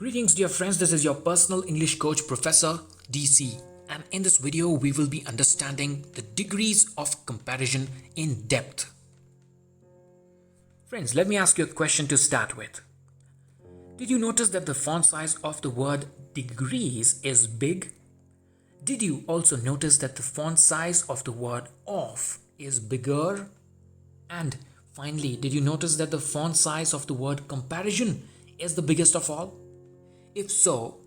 Greetings dear friends, this is your personal English coach Professor DC, and in this video we will be understanding the degrees of comparison in depth. Friends, let me ask you a question to start with. Did you notice that the font size of the word degrees is big? Did you also notice that the font size of the word of is bigger? And finally, did you notice that the font size of the word comparison is the biggest of all? If so,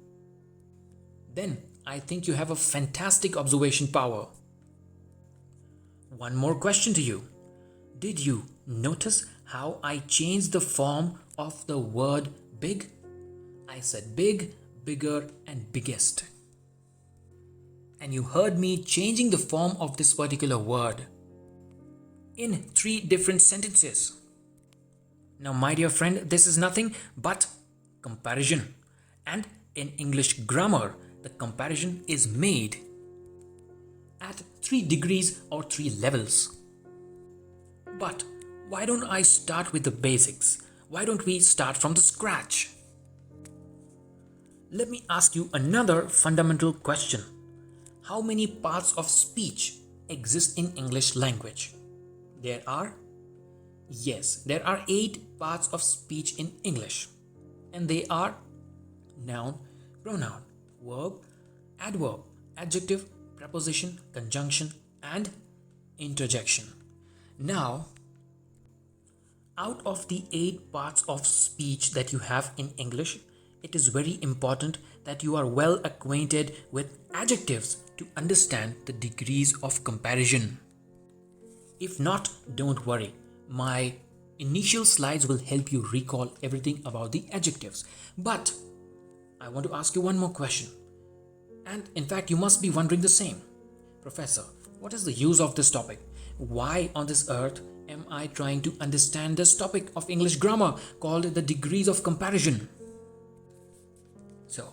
then I think you have a fantastic observation power. One more question to you. Did you notice how I changed the form of the word big? I said big, bigger, and biggest. And you heard me changing the form of this particular word in 3 different sentences. Now, my dear friend, this is nothing but comparison. And in English grammar, the comparison is made at 3 degrees or 3 levels. But why don't I start with the basics? Why don't we start from the scratch? Let me ask you another fundamental question. How many parts of speech exist in English language? There are 8 parts of speech in English. And they are noun, pronoun, verb, adverb, adjective, preposition, conjunction, and interjection. Now, out of the 8 parts of speech that you have in English, it is very important that you are well acquainted with adjectives to understand the degrees of comparison. If not, don't worry. My initial slides will help you recall everything about the adjectives. But I want to ask you one more question. And in fact, you must be wondering the same. Professor, what is the use of this topic? Why on this earth am I trying to understand this topic of English grammar called the degrees of comparison? So,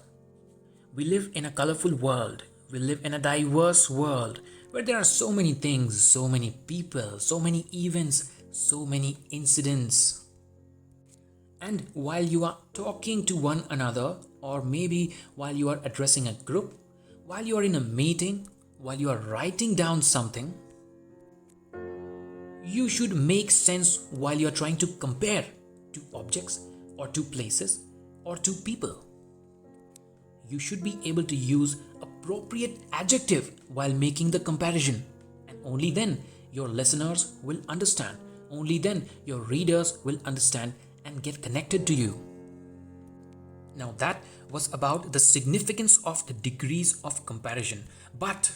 we live in a colorful world. We live in a diverse world where there are so many things, so many people, so many events, so many incidents. And while you are talking to one another, or maybe while you are addressing a group, while you are in a meeting, while you are writing down something, you should make sense while you are trying to compare 2 objects or 2 places or 2 people. You should be able to use appropriate adjective while making the comparison, and only then your listeners will understand. Only then your readers will understand and get connected to you. Now that was about the significance of the degrees of comparison. But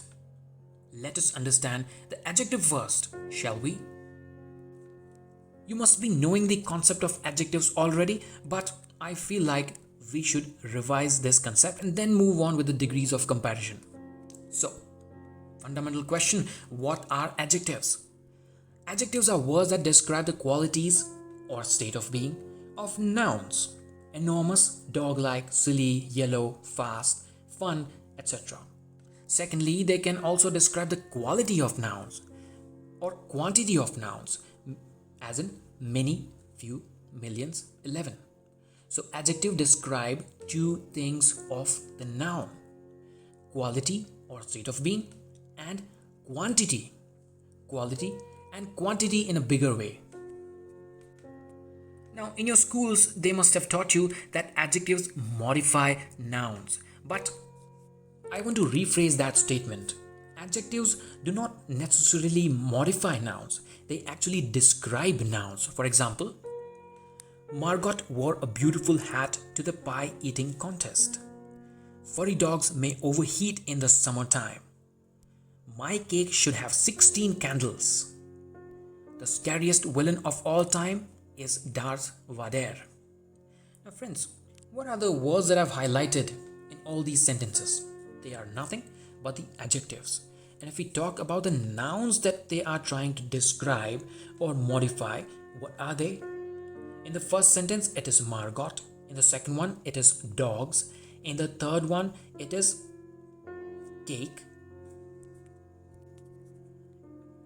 let us understand the adjective first, shall we? You must be knowing the concept of adjectives already, but I feel like we should revise this concept and then move on with the degrees of comparison. So, fundamental question, what are adjectives? Adjectives are words that describe the qualities or state of being of nouns. Enormous, dog-like, silly, yellow, fast, fun, etc. Secondly, they can also describe the quality of nouns or quantity of nouns, as in many, few, millions, 11. So adjective describe 2 things of the noun: quality or state of being, and quantity. Quality and quantity in a bigger way. Now, in your schools, they must have taught you that adjectives modify nouns. But I want to rephrase that statement. Adjectives do not necessarily modify nouns. They actually describe nouns. For example, Margot wore a beautiful hat to the pie eating contest. Furry dogs may overheat in the summertime. My cake should have 16 candles. The scariest villain of all time is Darth Vader. Now friends, what are the words that I've highlighted in all these sentences? They are nothing but the adjectives. And if we talk about the nouns that they are trying to describe or modify, what are they? In the first sentence, it is Margot. In the second one, it is dogs. In the third one, it is cake.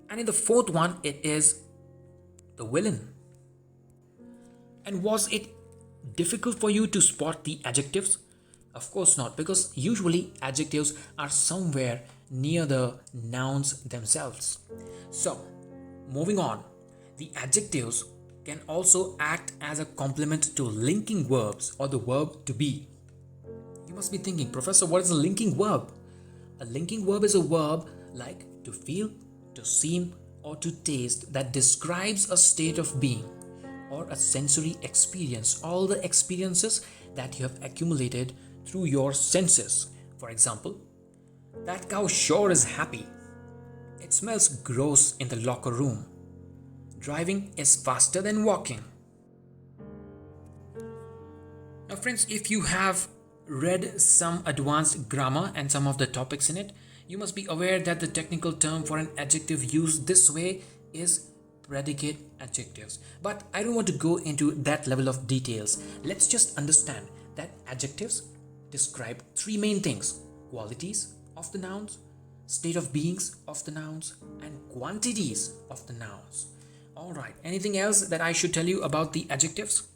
And in the fourth one, it is the villain. And was it difficult for you to spot the adjectives? Of course not, because usually adjectives are somewhere near the nouns themselves. So, moving on, the adjectives can also act as a complement to linking verbs or the verb to be. You must be thinking, Professor, what is a linking verb? A linking verb is a verb like to feel, to seem, or to taste that describes a state of being or a sensory experience, all the experiences that you have accumulated through your senses. For example, that cow sure is happy. It smells gross in the locker room. Driving is faster than walking. Now, friends, if you have read some advanced grammar and some of the topics in it, you must be aware that the technical term for an adjective used this way is predicate adjectives. But I don't want to go into that level of details. Let's just understand that adjectives describe three main things: qualities of the nouns, state of beings of the nouns, and quantities of the nouns. Alright, anything else that I should tell you about the adjectives?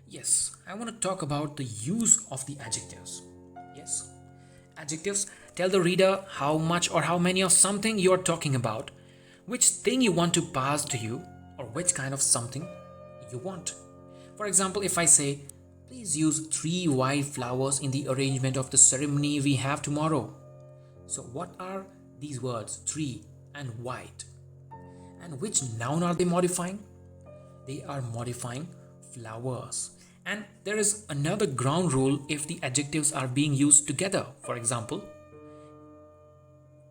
Yes, I want to talk about the use of the adjectives. Yes, adjectives tell the reader how much or how many of something you are talking about, which thing you want to pass to you, or which kind of something you want. For example, if I say, please use 3 white flowers in the arrangement of the ceremony we have tomorrow. So what are these words, 3 and white? And which noun are they modifying? They are modifying flowers. And there is another ground rule if the adjectives are being used together. For example,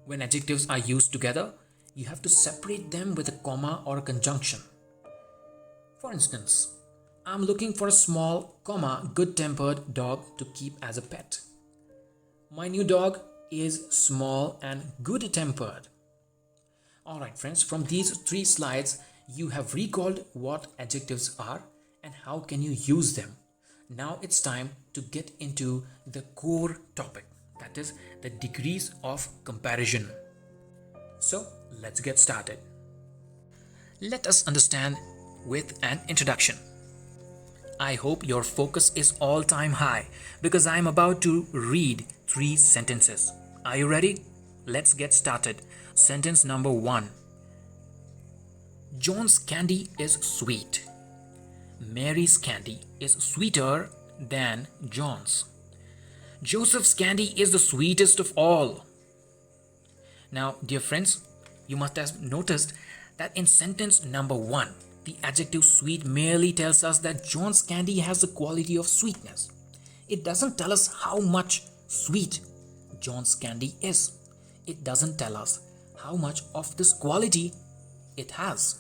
when adjectives are used together, you have to separate them with a comma or a conjunction. For instance, I'm looking for a small, good-tempered dog to keep as a pet. My new dog is small and good-tempered. Alright friends, from these 3 slides, you have recalled what adjectives are and how can you use them. Now it's time to get into the core topic, that is the degrees of comparison. So let's get started. Let us understand with an introduction. I hope your focus is all-time high because I am about to read 3 sentences. Are you ready? Let's get started. Sentence number 1. John's candy is sweet. Mary's candy is sweeter than John's. Joseph's candy is the sweetest of all. Now, dear friends, you must have noticed that in sentence number 1, the adjective sweet merely tells us that John's candy has the quality of sweetness. It doesn't tell us how much sweet John's candy is. It doesn't tell us how much of this quality it has.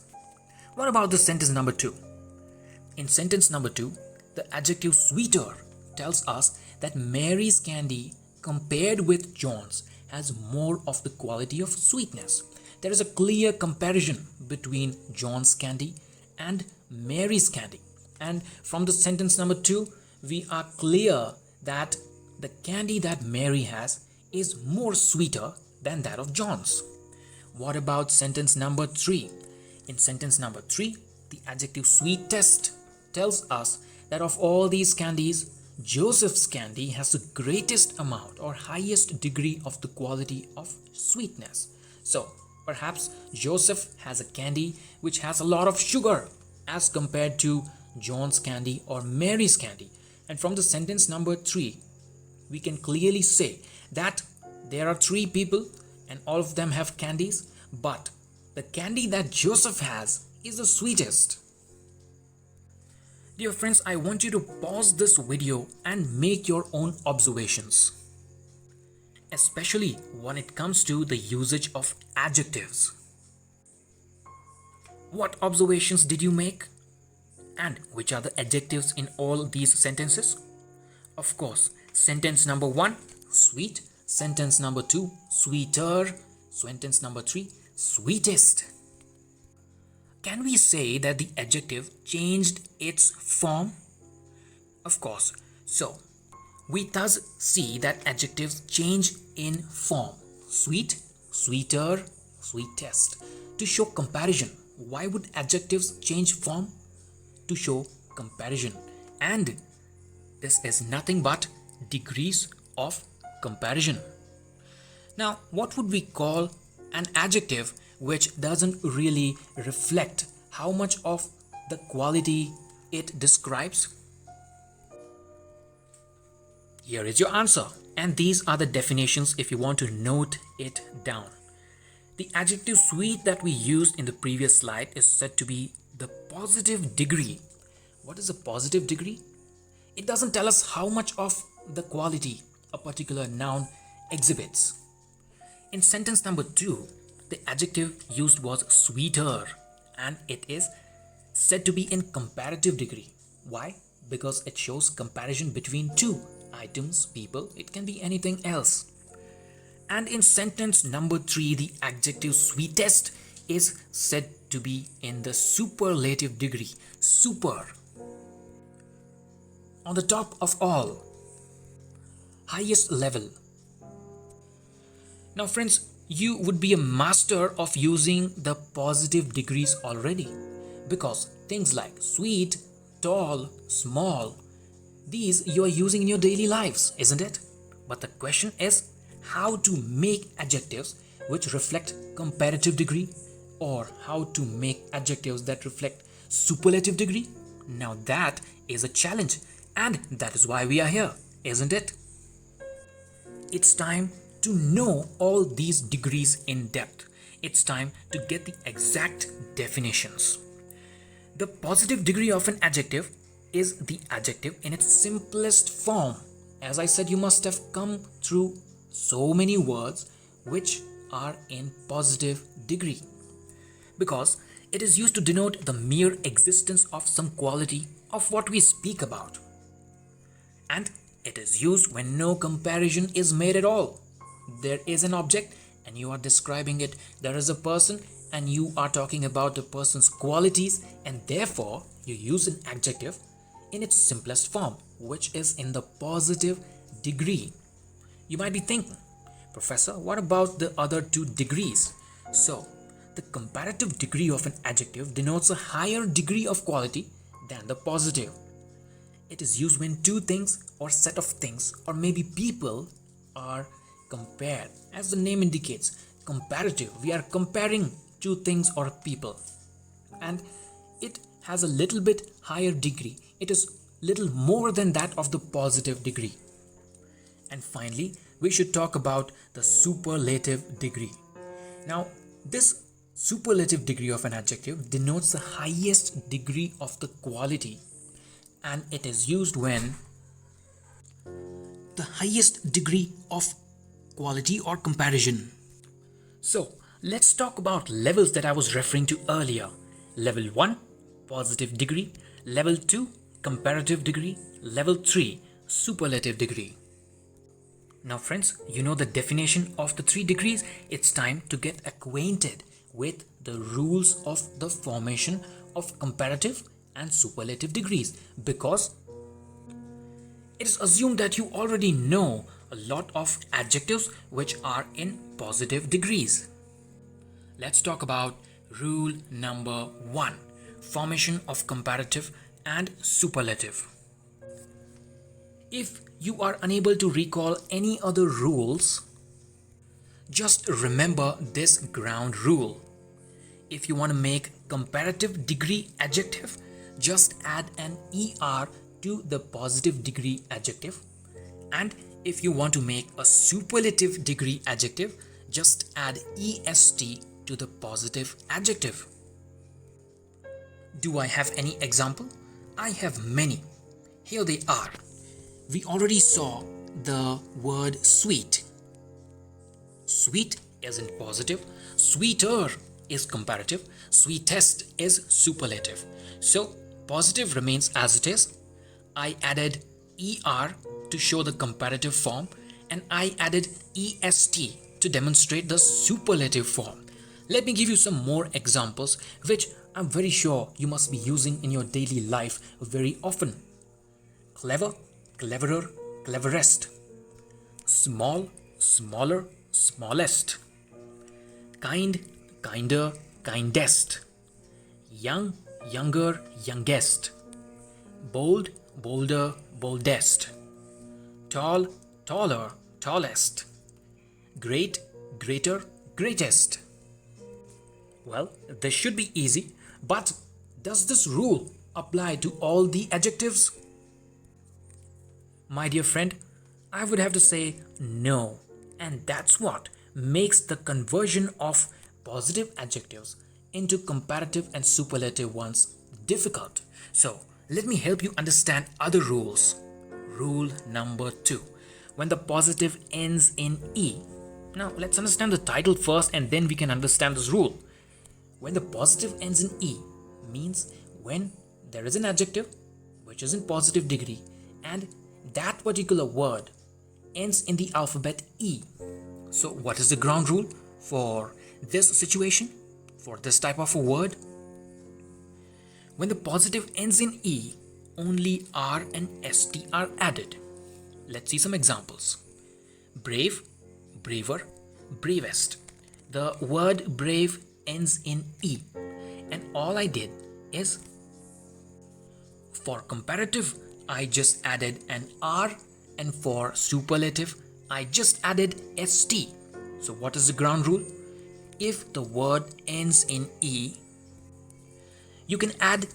What about the sentence number 2? In sentence number 2, the adjective sweeter tells us that Mary's candy compared with John's has more of the quality of sweetness. There is a clear comparison between John's candy and Mary's candy. And from the sentence number 2, we are clear that the candy that Mary has is more sweeter than that of John's. What about sentence number 3? In sentence number 3, the adjective sweetest tells us that of all these candies, Joseph's candy has the greatest amount or highest degree of the quality of sweetness. So, perhaps Joseph has a candy which has a lot of sugar as compared to John's candy or Mary's candy. And from the sentence number 3, we can clearly say that there are 3 people and all of them have candies, but the candy that Joseph has is the sweetest. Dear friends, I want you to pause this video and make your own observations, especially when it comes to the usage of adjectives. What observations did you make? And which are the adjectives in all these sentences? Of course, sentence number 1, sweet. Sentence number 2, sweeter. Sentence number 3, sweetest. Can we say that the adjective changed its form? Of course. So, we thus see that adjectives change in form. Sweet, sweeter, sweetest. To show comparison. Why would adjectives change form? To show comparison. And This is nothing but degrees of comparison. Now, what would we call an adjective which doesn't really reflect how much of the quality it describes? Here is your answer, and these are the definitions if you want to note it down. The adjective sweet that we used in the previous slide is said to be the positive degree. What is a positive degree? It doesn't tell us how much of the quality a particular noun exhibits. In sentence number 2, the adjective used was sweeter, and it is said to be in comparative degree. Why? Because it shows comparison between two items, people. It can be anything else. And in sentence number 3, the adjective sweetest is said to be in the superlative degree. Super. On the top of all. Highest level. Now friends, you would be a master of using the positive degrees already, because things like sweet, tall, small, these you are using in your daily lives, isn't it? But the question is how to make adjectives which reflect comparative degree, or how to make adjectives that reflect superlative degree. Now that is a challenge, and that is why we are here, isn't it? It's time to know all these degrees in depth. It's time to get the exact definitions. The positive degree of an adjective is the adjective in its simplest form. As I said, you must have come through so many words which are in positive degree, because it is used to denote the mere existence of some quality of what we speak about. And it is used when no comparison is made at all. There is an object and you are describing it. There is a person and you are talking about the person's qualities, and therefore you use an adjective in its simplest form, which is in the positive degree. You might be thinking, Professor, what about the other two degrees? So, the comparative degree of an adjective denotes a higher degree of quality than the positive. It is used when two things or set of things or maybe people are compared. As the name indicates, comparative, we are comparing two things or people, and it has a little bit higher degree. It is little more than that of the positive degree. And finally, we should talk about the superlative degree. Now, this superlative degree of an adjective denotes the highest degree of the quality, and it is used when the highest degree of quality or comparison. So, let's talk about levels that I was referring to earlier. Level 1, positive degree. Level 2, comparative degree. Level 3, superlative degree. Now friends, you know the definition of the 3 degrees. It's time to get acquainted with the rules of the formation of comparative and superlative degrees, because it is assumed that you already know a lot of adjectives which are in positive degrees. Let's talk about rule number 1, formation of comparative and superlative. If you are unable to recall any other rules, just remember this ground rule. If you want to make comparative degree adjective, just add an ER to the positive degree adjective. And if you want to make a superlative degree adjective, just add EST to the positive adjective. Do I have any example? I have many. Here they are. We already saw the word sweet. Sweet is in positive, sweeter is comparative, sweetest is superlative. So positive remains as it is. I added ER to show the comparative form, and I added EST to demonstrate the superlative form. Let me give you some more examples which I'm very sure you must be using in your daily life very often. Clever, cleverer, cleverest. Small, smaller, smallest. Kind, kinder, kindest. Young, younger, youngest. Bold, bolder, boldest, tall, taller, tallest, great, greater, greatest. Well, this should be easy, but does this rule apply to all the adjectives? My dear friend, I would have to say no. And that's what makes the conversion of positive adjectives into comparative and superlative ones difficult. So, let me help you understand other rules. Rule number 2. When the positive ends in E. Now, let's understand the title first and then we can understand this rule. When the positive ends in E means when there is an adjective which is in positive degree and that particular word ends in the alphabet E. So what is the ground rule for this situation, for this type of a word? When the positive ends in E, only R and ST are added. Let's see some examples. Brave, braver, bravest. The word brave ends in E, and all I did is, for comparative, I just added an R, and for superlative, I just added ST. So what is the ground rule? If the word ends in E, you can add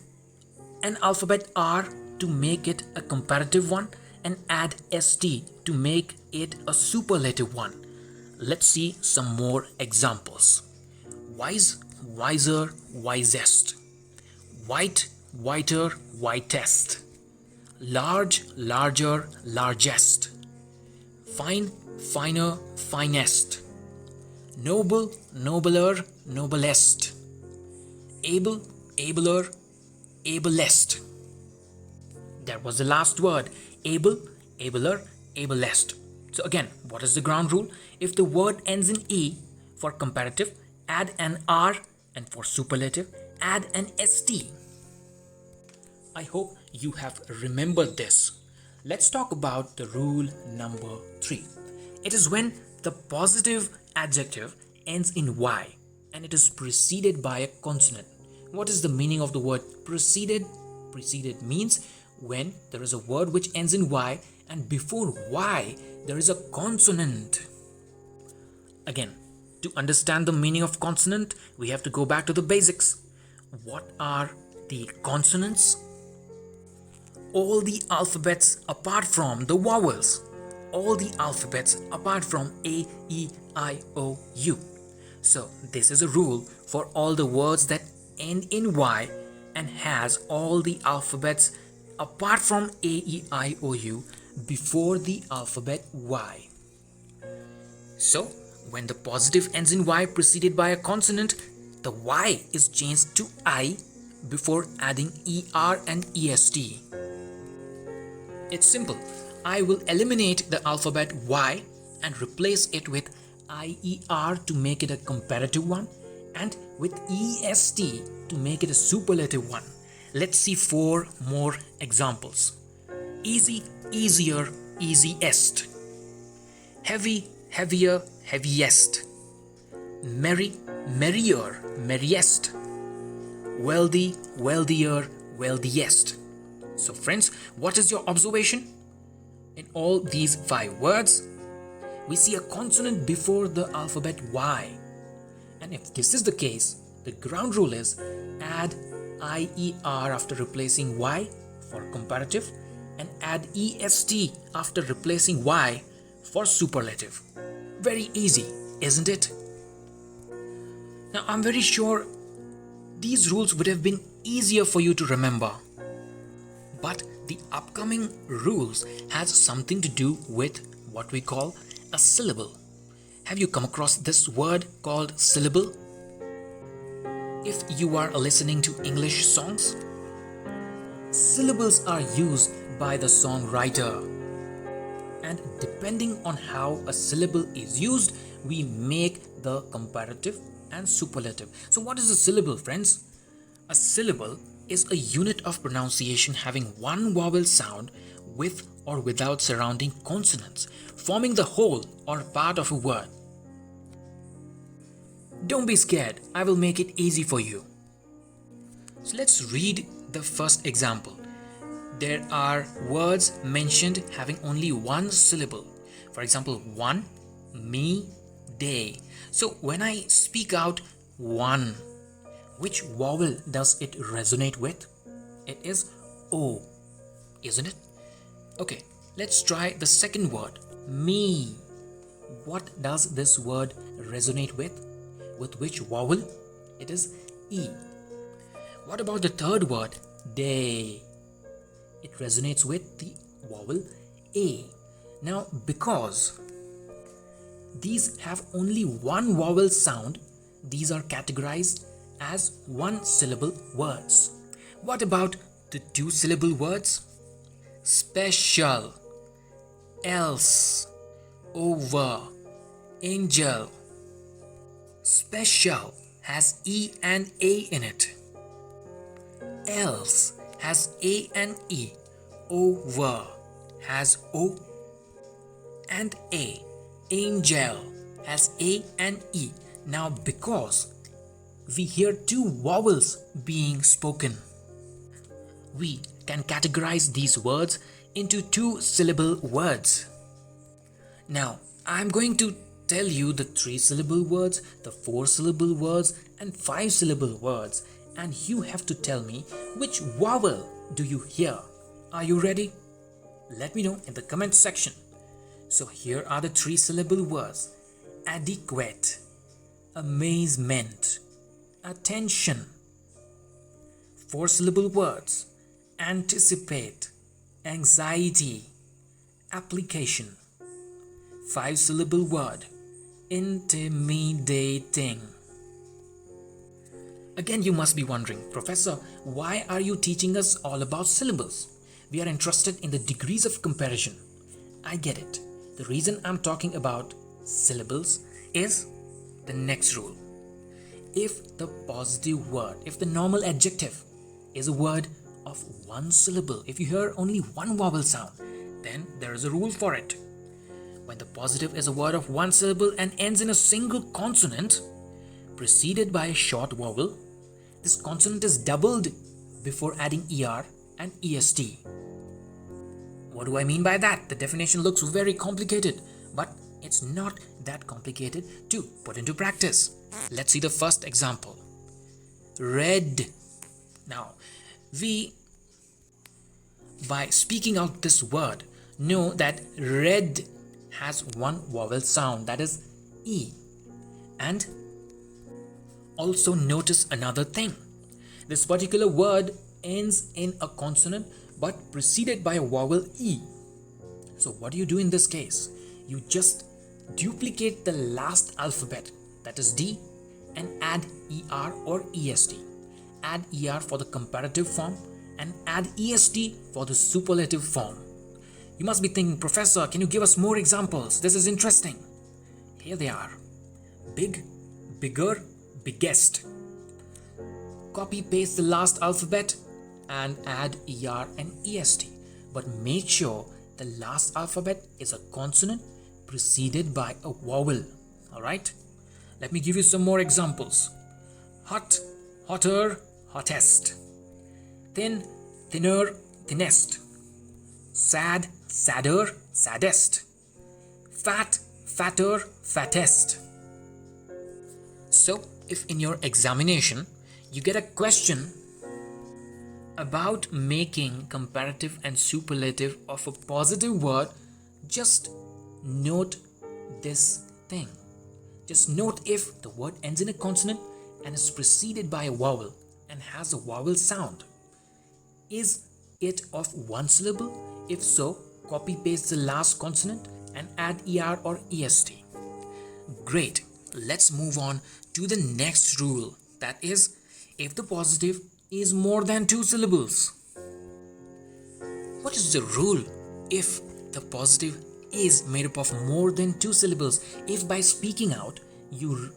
an alphabet R to make it a comparative one and add ST to make it a superlative one. Let's see some more examples. Wise, wiser, wisest. White, whiter, whitest. Large, larger, largest. Fine, finer, finest. Noble, nobler, noblest. Able, abler, ablest. That was the last word. Able, abler, ablest. So again, what is the ground rule? If the word ends in E, for comparative, add an R, and for superlative, add an ST. I hope you have remembered this. Let's talk about the rule number 3. It is when the positive adjective ends in Y and it is preceded by a consonant. What is the meaning of the word preceded? Preceded means when there is a word which ends in Y and before Y there is a consonant. Again, to understand the meaning of consonant, we have to go back to the basics. What are the consonants? All the alphabets apart from the vowels. All the alphabets apart from A, E, I, O, U. So this is a rule for all the words that end in Y and has all the alphabets apart from A, E, I, O, U before the alphabet Y. So when the positive ends in Y preceded by a consonant, the Y is changed to I before adding ER and EST. It's simple. I will eliminate the alphabet Y and replace it with IER to make it a comparative one and with EST to make it a superlative one. Let's see 4 more examples. Easy, easier, easiest. Heavy, heavier, heaviest. Merry, merrier, merriest. Wealthy, wealthier, wealthiest. So friends, what is your observation? In all these 5 words, we see a consonant before the alphabet Y. And if this is the case, the ground rule is add IER after replacing Y for comparative and add EST after replacing Y for superlative. Very easy, isn't it? Now I'm very sure these rules would have been easier for you to remember. But the upcoming rules has something to do with what we call a syllable. Have you come across this word called syllable? If you are listening to English songs, syllables are used by the songwriter. And depending on how a syllable is used, we make the comparative and superlative. So what is a syllable, friends? A syllable is a unit of pronunciation having one vowel sound with or without surrounding consonants, forming the whole or part of a word. Don't be scared, I will make it easy for you. So let's read the first example. there are words mentioned having only one syllable. For example, one, me, they. So when I speak out one, which vowel does it resonate with? It is O, isn't it? Okay, let's try the second word, me. What does this word resonate with? With which vowel? It is E. What about the third word, they? It resonates with the vowel A. Now, because these have only one vowel sound, these are categorized as one-syllable words. What about the two-syllable words? Special, else, over, angel. Special has E and A in it. Else has A and E. Over has O and A. Angel has A and E. Now, because we hear two vowels being spoken, we can categorize these words into two-syllable words. Now, I'm going to tell you the three-syllable words, the four-syllable words, and five-syllable words, and you have to tell me which vowel do you hear. Are you ready? Let me know in the comment section. So here are the three-syllable words: adequate, amazement, attention. Four-syllable words: anticipate, anxiety, application. Five-syllable word: intimidating. Again, you must be wondering, Professor, why are you teaching us all about syllables? We are interested in the degrees of comparison. I get it. The reason I'm talking about syllables is the next rule. If the positive word, if the normal adjective is a word of one syllable, if you hear only one vowel sound, then there is a rule for it. When the positive is a word of one syllable and ends in a single consonant preceded by a short vowel, this consonant is doubled before adding ER and EST. What do I mean by that? The definition looks very complicated, but it's not that complicated to put into practice. Let's see the first example. Red. Now, we, by speaking out this word, know that red has one vowel sound, that is E. And also notice another thing. This particular word ends in a consonant but preceded by a vowel E. So what do you do in this case? You just duplicate the last alphabet, that is D, and add ER or EST. Add ER for the comparative form and add EST for the superlative form. You must be thinking, Professor, can you give us more examples? This is interesting. Here they are. Big, bigger, biggest. Copy paste the last alphabet and add ER and EST. But make sure the last alphabet is a consonant preceded by a vowel. Alright? Let me give you some more examples. Hot, hotter, hottest. Thin, thinner, thinnest. Sad, sadder, saddest. Fat, fatter, fattest. So, if in your examination you get a question about making comparative and superlative of a positive word, just note this thing. Just note if the word ends in a consonant and is preceded by a vowel and has a vowel sound. Is it of one syllable? If so, copy paste the last consonant and add ER or EST. Great. Let's move on to the next rule. That is, if the positive is more than two syllables. What is the rule if the positive is made up of more than two syllables? If by speaking out you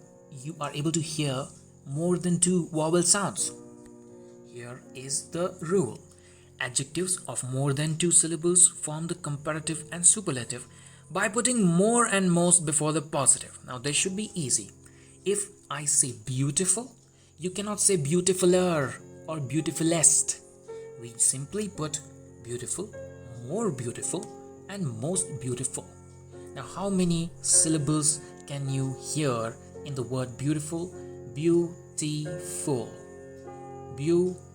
are able to hear more than two vowel sounds. Here is the rule. Adjectives of more than two syllables form the comparative and superlative by putting more and most before the positive. Now this should be easy. If I say beautiful, you cannot say beautifuler or beautifulest. We simply put beautiful, more beautiful, and most beautiful. Now, how many syllables can you hear in the word beautiful? Beautiful. Beautiful.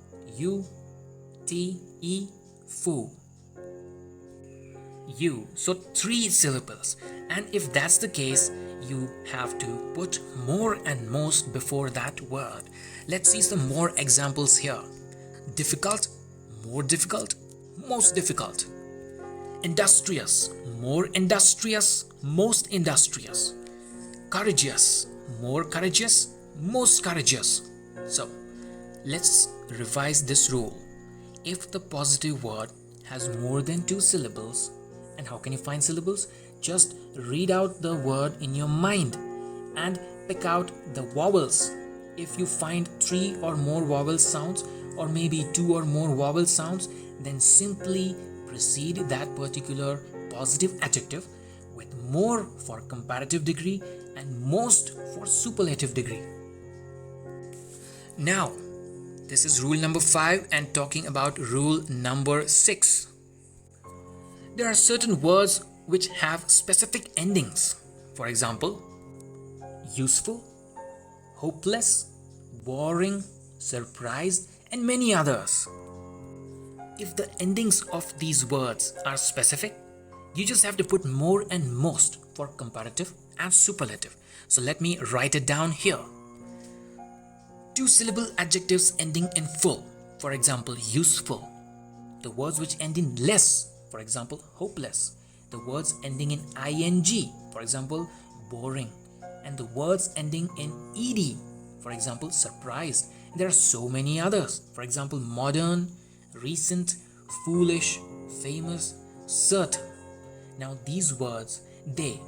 You. So 3 syllables. And if that's the case, you have to put more and most before that word. Let's see some more examples here. Difficult, more difficult, most difficult. Industrious, more industrious, most industrious. Courageous, more courageous, most courageous. So, let's revise this rule. If the positive word has more than 2 syllables, and how can you find syllables? Just read out the word in your mind and pick out the vowels. If you find 3 or more vowel sounds, or maybe 2 or more vowel sounds, then simply precede that particular positive adjective with more for comparative degree and most for superlative degree. Now, this is rule number 5 and talking about rule number 6. There are certain words which have specific endings. For example, useful, hopeless, boring, surprised, and many others. If the endings of these words are specific, you just have to put more and most for comparative and superlative. So let me write it down here. 2-syllable adjectives ending in full, for example, useful. The words which end in less, for example, hopeless. The words ending in ing, for example, boring. And the words ending in ed, for example, surprised. There are so many others. For example, modern, recent, foolish, famous, certain. Now these words, they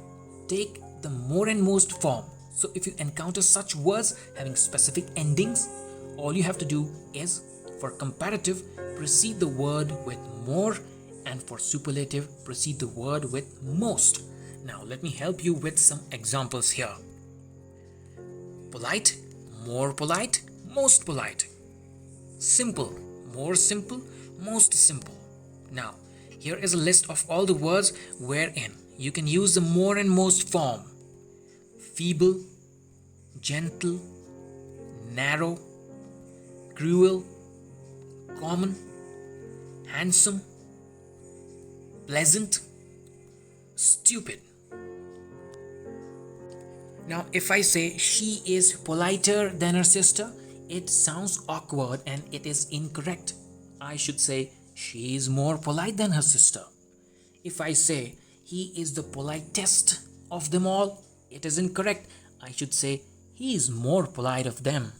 take the more and most form. So if you encounter such words having specific endings, all you have to do is, for comparative, precede the word with more, and for superlative, precede the word with most. Now let me help you with some examples here. Polite, more polite, most polite. Simple, more simple, most simple. Now, here is a list of all the words wherein you can use the more and most form. Feeble, gentle, narrow, cruel, common, handsome, pleasant, stupid. Now, if I say she is politer than her sister, it sounds awkward and it is incorrect. I should say she is more polite than her sister. If I say he is the politest of them all, it is incorrect. I should say he is more polite of them,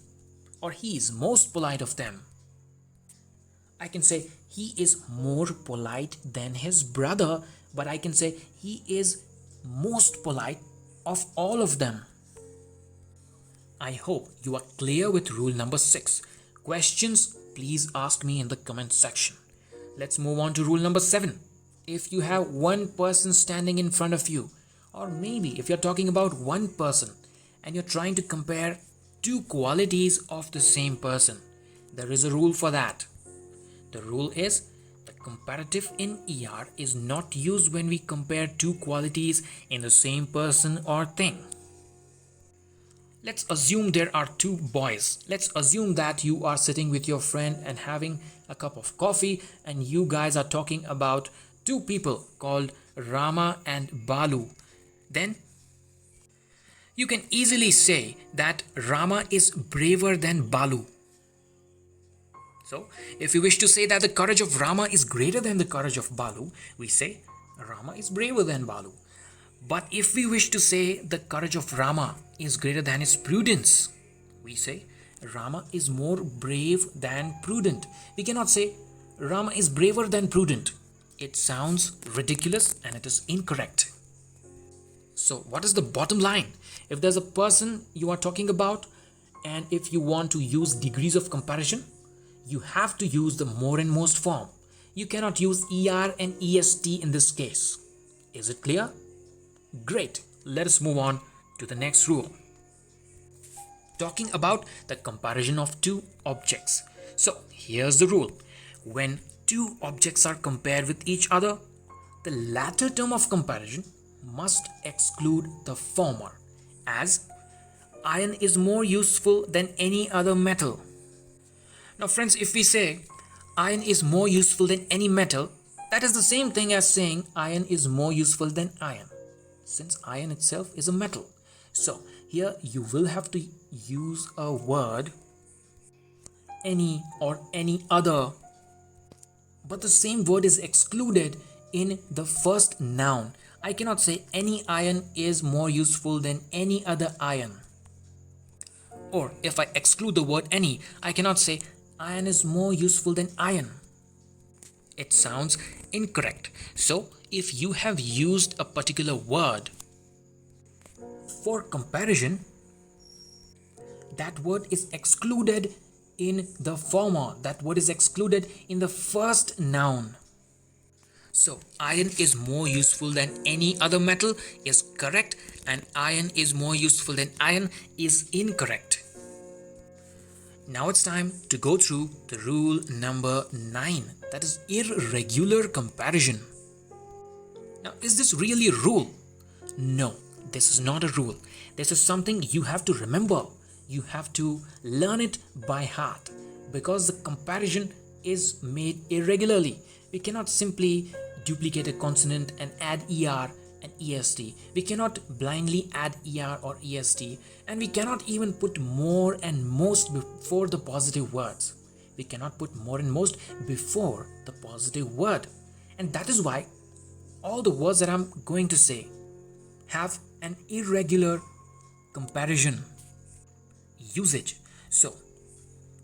or he is most polite of them. I can say he is more polite than his brother, but I can say he is most polite of all of them. I hope you are clear with rule number 6. Questions, please ask me in the comment section. Let's move on to rule number 7. If you have one person standing in front of you, or maybe if you're talking about one person and you're trying to compare 2 qualities of the same person, there is a rule for that. The rule is the comparative in ER is not used when we compare 2 qualities in the same person or thing. Let's assume there are 2 boys. Let's assume that you are sitting with your friend and having a cup of coffee, and you guys are talking about 2 people called Rama and Balu. Then you can easily say that Rama is braver than Balu. So, if you wish to say that the courage of Rama is greater than the courage of Balu, we say Rama is braver than Balu. But if we wish to say the courage of Rama is greater than his prudence, we say Rama is more brave than prudent. We cannot say Rama is braver than prudent. It sounds ridiculous and it is incorrect. So what is the bottom line? If there's a person you are talking about, and if you want to use degrees of comparison, you have to use the more and most form. You cannot use ER and EST in this case. Is it clear? Great. Let us move on to the next rule. Talking about the comparison of 2 objects. So here's the rule. When two objects are compared with each other, the latter term of comparison must exclude the former, as iron is more useful than any other metal. Now friends, if we say iron is more useful than any metal, that is the same thing as saying iron is more useful than iron, since iron itself is a metal. So here you will have to use a word any or any other, but the same word is excluded in the first noun. I cannot say any iron is more useful than any other iron. Or if I exclude the word any, I cannot say iron is more useful than iron. It sounds incorrect. So if you have used a particular word for comparison, that word is excluded in the former. That word is excluded in the first noun. So iron is more useful than any other metal is correct, and iron is more useful than iron is incorrect. Now it's time to go through the rule number 9, that is irregular comparison. Now, is this really a rule? No, this is not a rule. This is something you have to remember. You have to learn it by heart, because the comparison is made irregularly. We cannot simply duplicate a consonant and add ER and EST. We cannot blindly add ER or EST, and we cannot even put more and most before the positive words. We cannot put more and most before the positive word. And that is why all the words that I'm going to say have an irregular comparison usage. So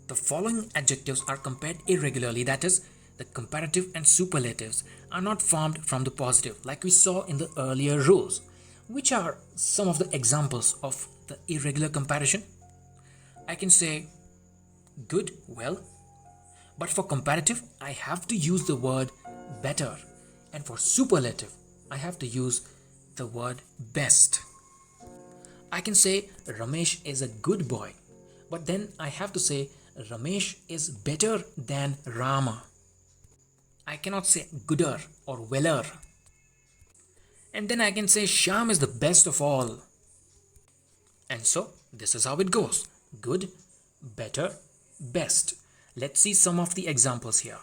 the following adjectives are compared irregularly, that is, the comparative and superlatives are not formed from the positive, like we saw in the earlier rules. Which are some of the examples of the irregular comparison? I can say good, well, but for comparative, I have to use the word better, and for superlative, I have to use the word best. I can say Ramesh is a good boy, but then I have to say Ramesh is better than Rama. I cannot say gooder or weller. And then I can say Shyam is the best of all. And so this is how it goes: good, better, best. Let's see some of the examples here.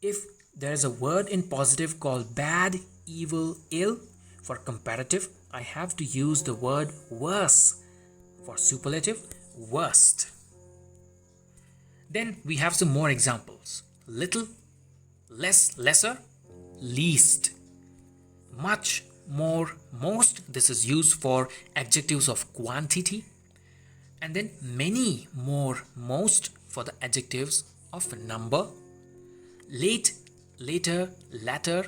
If there is a word in positive called bad, evil, ill, for comparative, I have to use the word worse. For superlative, worst. Then we have some more examples: little, less, lesser, least, much, more, most. This is used for adjectives of quantity. And then many, more, most for the adjectives of number. Late, later, latter,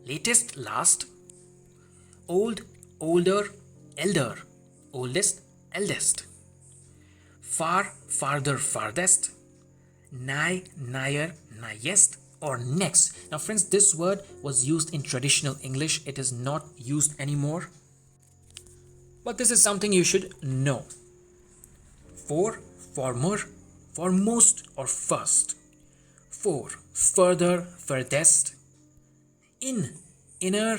latest, last. Old, older, elder, oldest, eldest. Far, farther, farthest. Nigh, nigher, nighest, or next. Now friends, this word was used in traditional English. It is not used anymore. But this is something you should know. For, former, foremost, or first. For, further, furthest. In, inner,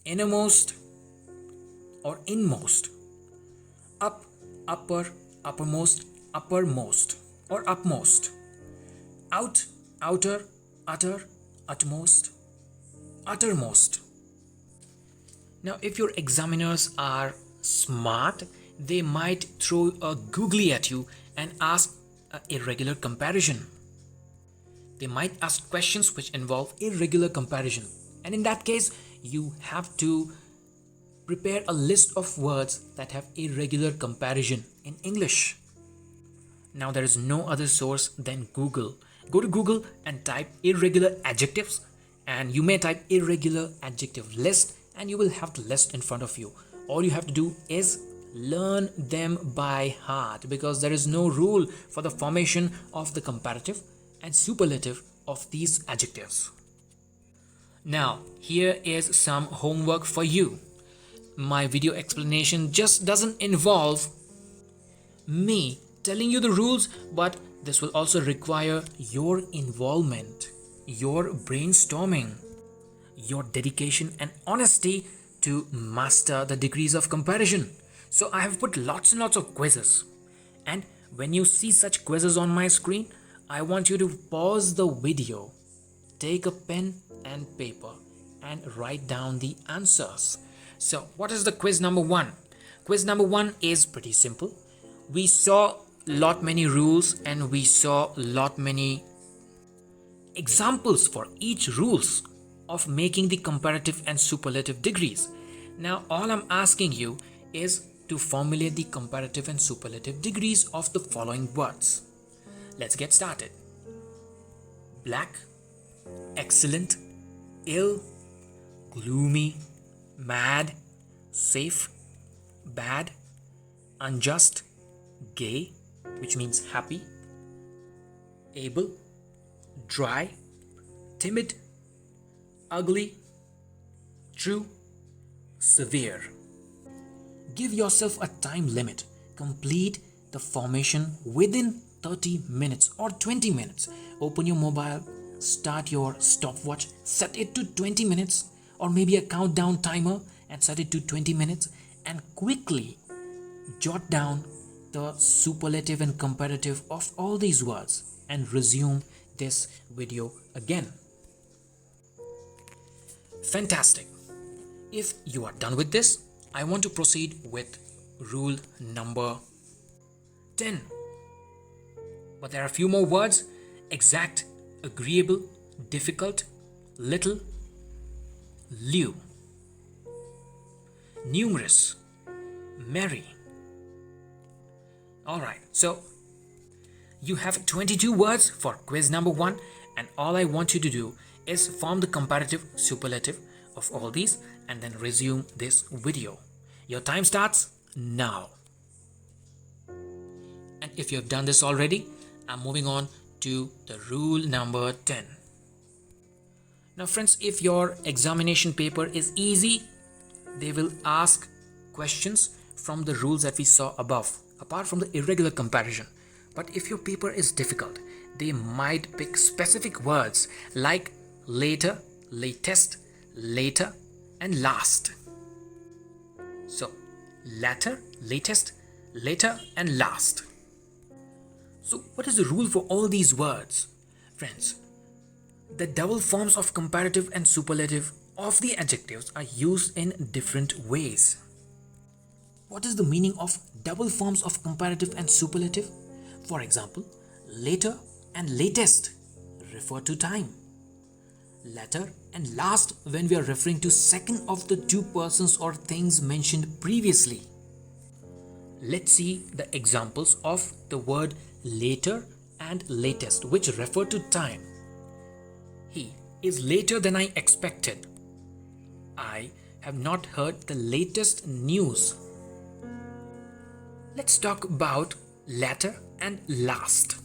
innermost, or inmost. Up, upper, uppermost, uppermost, or upmost. Out, outer, utter, utmost, uttermost. Now if your examiners are smart, they might throw a googly at you and ask an irregular comparison. They might ask questions which involve irregular comparison, and in that case you have to prepare a list of words that have irregular comparison in English. Now there is no other source than Google. Go to Google and type irregular adjectives, and you may type irregular adjective list, and you will have the list in front of you. All you have to do is learn them by heart, because there is no rule for the formation of the comparative and superlative of these adjectives. Now here is some homework for you. My video explanation just doesn't involve me telling you the rules, but This will also require your involvement, your brainstorming, your dedication and honesty to master the degrees of comparison. So I have put lots and lots of quizzes. And when you see such quizzes on my screen, I want you to pause the video, take a pen and paper and write down the answers. So what is the quiz number 1? Quiz number 1 is pretty simple. We saw lot many rules and we saw lot many examples for each rules of making the comparative and superlative degrees. Now all I'm asking you is to formulate the comparative and superlative degrees of the following words. Let's get started. Black, excellent, ill, gloomy, mad, safe, bad, unjust, gay, which means happy, able, dry, timid, ugly, true, severe. Give yourself a time limit. Complete the formation within 30 minutes or 20 minutes. Open your mobile, start your stopwatch, set it to 20 minutes or maybe a countdown timer and set it to 20 minutes and quickly jot down the superlative and comparative of all these words and resume this video again. Fantastic. If you are done with this, I want to proceed with rule number 10. But there are a few more words: exact, agreeable, difficult, little, lieu, numerous, merry. Alright, so you have 22 words for quiz number 1 and all I want you to do is form the comparative superlative of all these and then resume this video. Your time starts now. And if you have done this already, I'm moving on to the rule number 10. Now friends, if your examination paper is easy, they will ask questions from the rules that we saw above, apart from the irregular comparison. But if your paper is difficult, they might pick specific words like later, latest, later, and last. So, latter, latest, later, and last. So, what is the rule for all these words? Friends, the double forms of comparative and superlative of the adjectives are used in different ways. What is the meaning of double forms of comparative and superlative? For example, later and latest refer to time. Latter and last when we are referring to second of the two persons or things mentioned previously. Let's see the examples of the word later and latest, which refer to time. He is later than I expected. I have not heard the latest news. Let's talk about latter and last.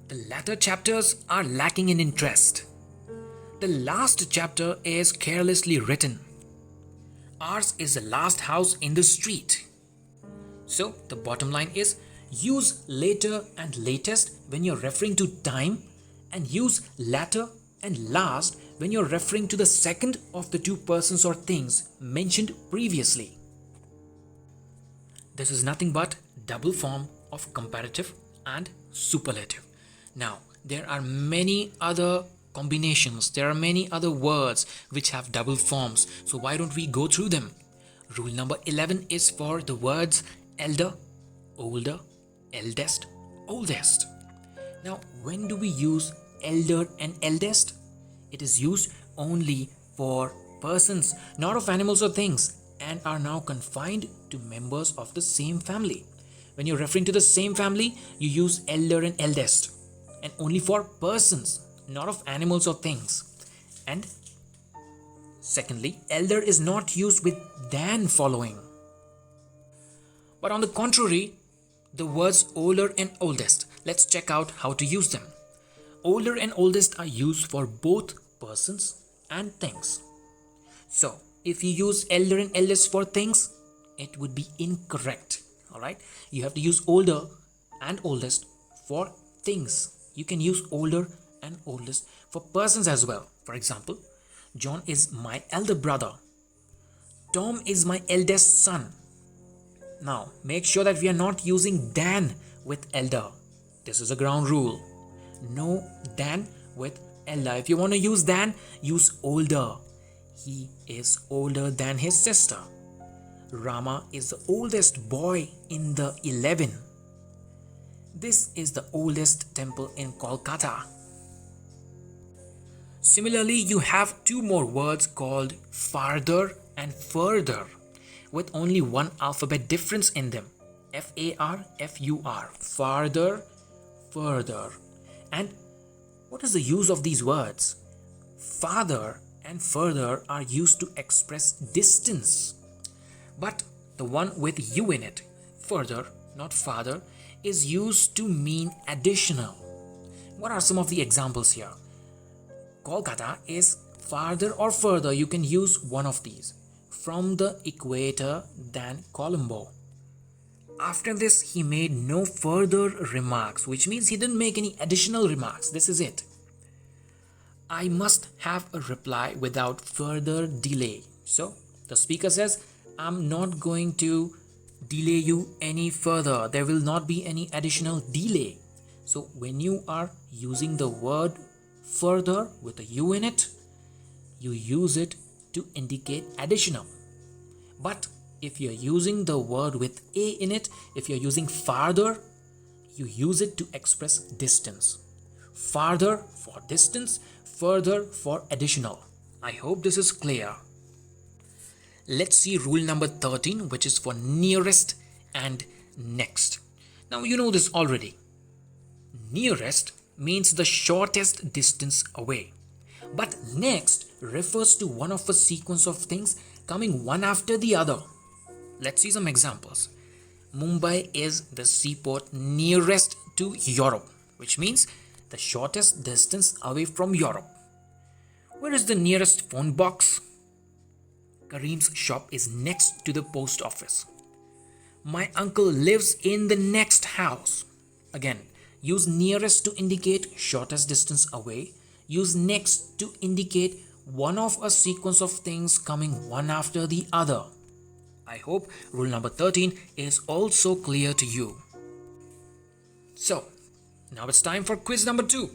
The latter chapters are lacking in interest. The last chapter is carelessly written. Ours is the last house in the street. So the bottom line is, use later and latest when you're referring to time and use latter and last when you're referring to the second of the two persons or things mentioned previously. This is nothing but double form of comparative and superlative. Now, there are many other combinations, there are many other words which have double forms. So why don't we go through them? Rule number 11 is for the words elder, older, eldest, oldest. Now, when do we use elder and eldest? It is used only for persons, not of animals or things, and are now confined to members of the same family. When you're referring to the same family, you use elder and eldest, and only for persons, not of animals or things. And secondly, elder is not used with than following. But on the contrary, the words older and oldest, let's check out how to use them. Older and oldest are used for both persons and things. So, if you use elder and eldest for things, it would be incorrect. Alright, you have to use older and oldest for things. You can use older and oldest for persons as well. For example, John is my elder brother. Tom is my eldest son. Now, make sure that we are not using than with elder. This is a ground rule. No than with elder. If you want to use than, use older. He is older than his sister. Rama is the oldest boy in the 11. This is the oldest temple in Kolkata. Similarly, you have two more words called farther and further with only one alphabet difference in them. F-A-R, F-U-R. Farther, further. And what is the use of these words? Farther and further are used to express distance. But the one with U in it, further, not farther, is used to mean additional. What are some of the examples here? Kolkata is farther or further. You can use one of these. From the equator than Colombo. After this, he made no further remarks, which means he didn't make any additional remarks. This is it. I must have a reply without further delay. So, the speaker says, I'm not going to delay you any further. There will not be any additional delay. So, when you are using the word further with a U in it, you use it to indicate additional. But if you're using the word with A in it, if you're using farther, you use it to express distance. Farther for distance, further for additional. I hope this is clear. Let's see rule number 13, which is for nearest and next. Now you know this already. Nearest means the shortest distance away. But next refers to one of a sequence of things coming one after the other. Let's see some examples. Mumbai is the seaport nearest to Europe, which means the shortest distance away from Europe. Where is the nearest phone box? Kareem's shop is next to the post office. My uncle lives in the next house. Again, use nearest to indicate shortest distance away. Use next to indicate one of a sequence of things coming one after the other. I hope rule number 13 is also clear to you. So, now it's time for quiz number 2.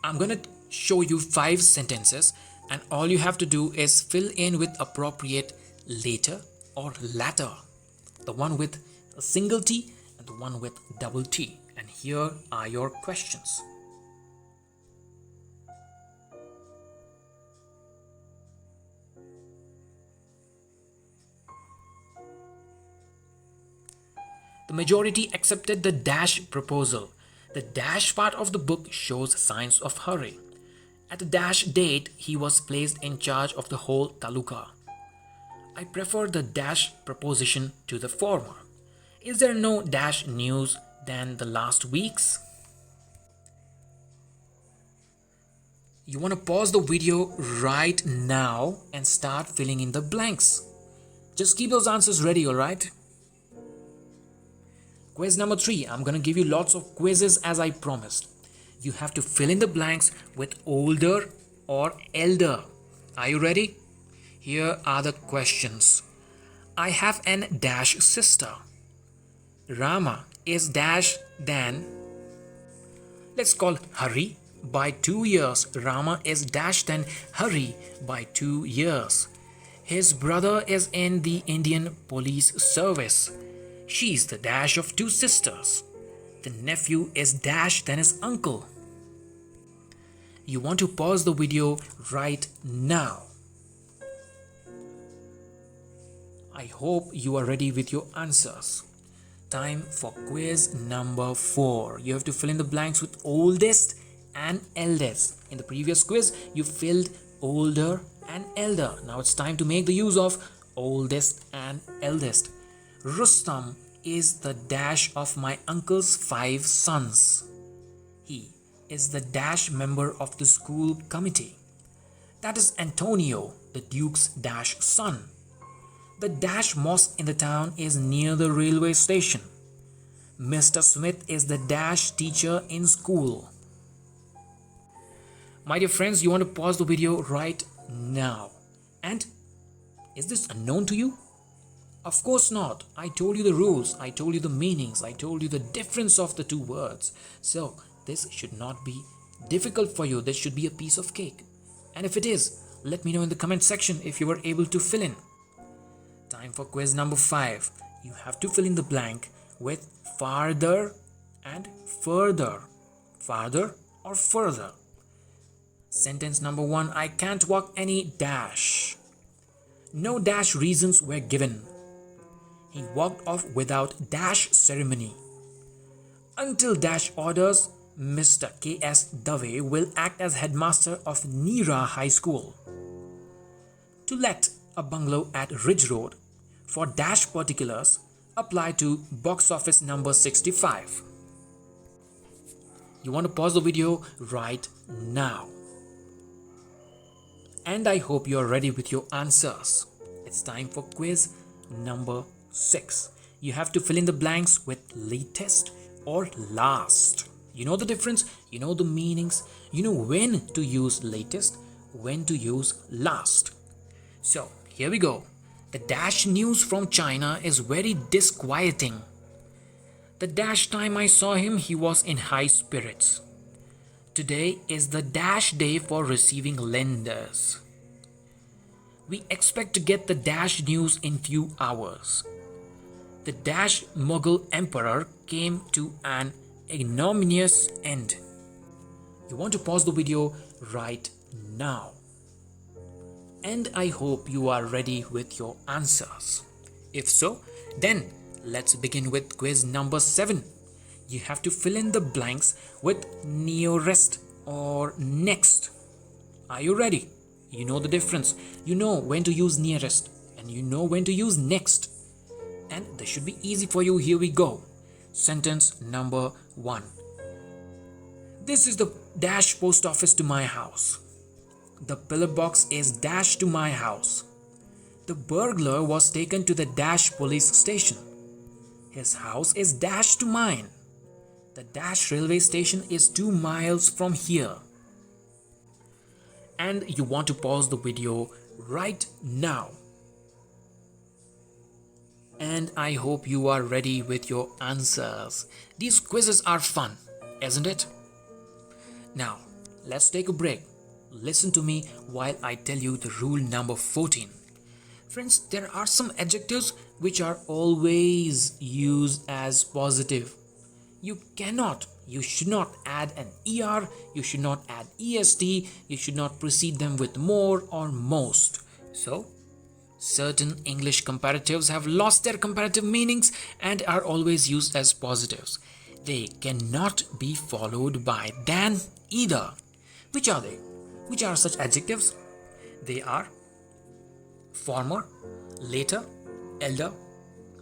I'm going to show you 5 sentences and all you have to do is fill in with appropriate later or latter. The one with a single T and the one with double T. And here are your questions. The majority accepted the dash proposal. The dash part of the book shows signs of hurry. At a dash date, he was placed in charge of the whole taluka. I prefer the dash proposition to the former. Is there no dash news than the last week's? You want to pause the video right now and start filling in the blanks. Just keep those answers ready, alright? Quiz number 3. I'm going to give you lots of quizzes as I promised. You have to fill in the blanks with older or elder. Are you ready? Here are the questions. I have an dash sister. Rama is dash than. Let's call Hari by 2 years. Rama is dash than Hari by 2 years. His brother is in the Indian police service. She's the dash of 2 sisters. The nephew is dash than his uncle. You want to pause the video right now. I hope you are ready with your answers. Time for quiz number 4. You have to fill in the blanks with oldest and eldest. In the previous quiz, you filled older and elder. Now it's time to make the use of oldest and eldest. Rustam is the dash of my uncle's 5 sons. He is the dash member of the school committee. That is Antonio, the Duke's dash son. The dash mosque in the town is near the railway station. Mr. Smith is the dash teacher in school. My dear friends, you want to pause the video right now. And is this unknown to you? Of course not. I told you the rules, I told you the meanings, I told you the difference of the two words. So this should not be difficult for you. This should be a piece of cake. And if it is, let me know in the comment section if you were able to fill in. Time for quiz number 5. You have to fill in the blank with farther and further. Farther or further. Sentence number 1. I can't walk any dash. No dash reasons were given. He walked off without dash ceremony. Until dash orders, Mr. K.S. Dave will act as headmaster of Neera High School. To let a bungalow at Ridge Road for dash particulars, apply to box office number 65. You want to pause the video right now. And I hope you are ready with your answers. It's time for quiz number 6. You have to fill in the blanks with latest or last. You know the difference, you know the meanings, you know when to use latest, when to use last. So here we go. The dash news from China is very disquieting. The dash time I saw him, he was in high spirits. Today is the dash day for receiving lenders. We expect to get the dash news in few hours. The dash Mughal emperor came to an ignominious end. You want to pause the video right now. And I hope you are ready with your answers. If so, then let's begin with quiz number 7. You have to fill in the blanks with nearest or next. Are you ready? You know the difference. You know when to use nearest and you know when to use next. And this should be easy for you. Here we go. Sentence number 1. This is the dash post office to my house. The pillar box is dash to my house. The burglar was taken to the dash police station. His house is dash to mine. The dash railway station is 2 miles from here. And you want to pause the video right now. And I hope you are ready with your answers. These quizzes are fun, isn't it? Now, let's take a break. Listen to me while I tell you the rule number 14. Friends, there are some adjectives which are always used as positive. You should not add an ER, you should not add EST, you should not precede them with more or most. So, certain English comparatives have lost their comparative meanings and are always used as positives. They cannot be followed by than either. Which are they? Which are such adjectives? They are former, later, elder,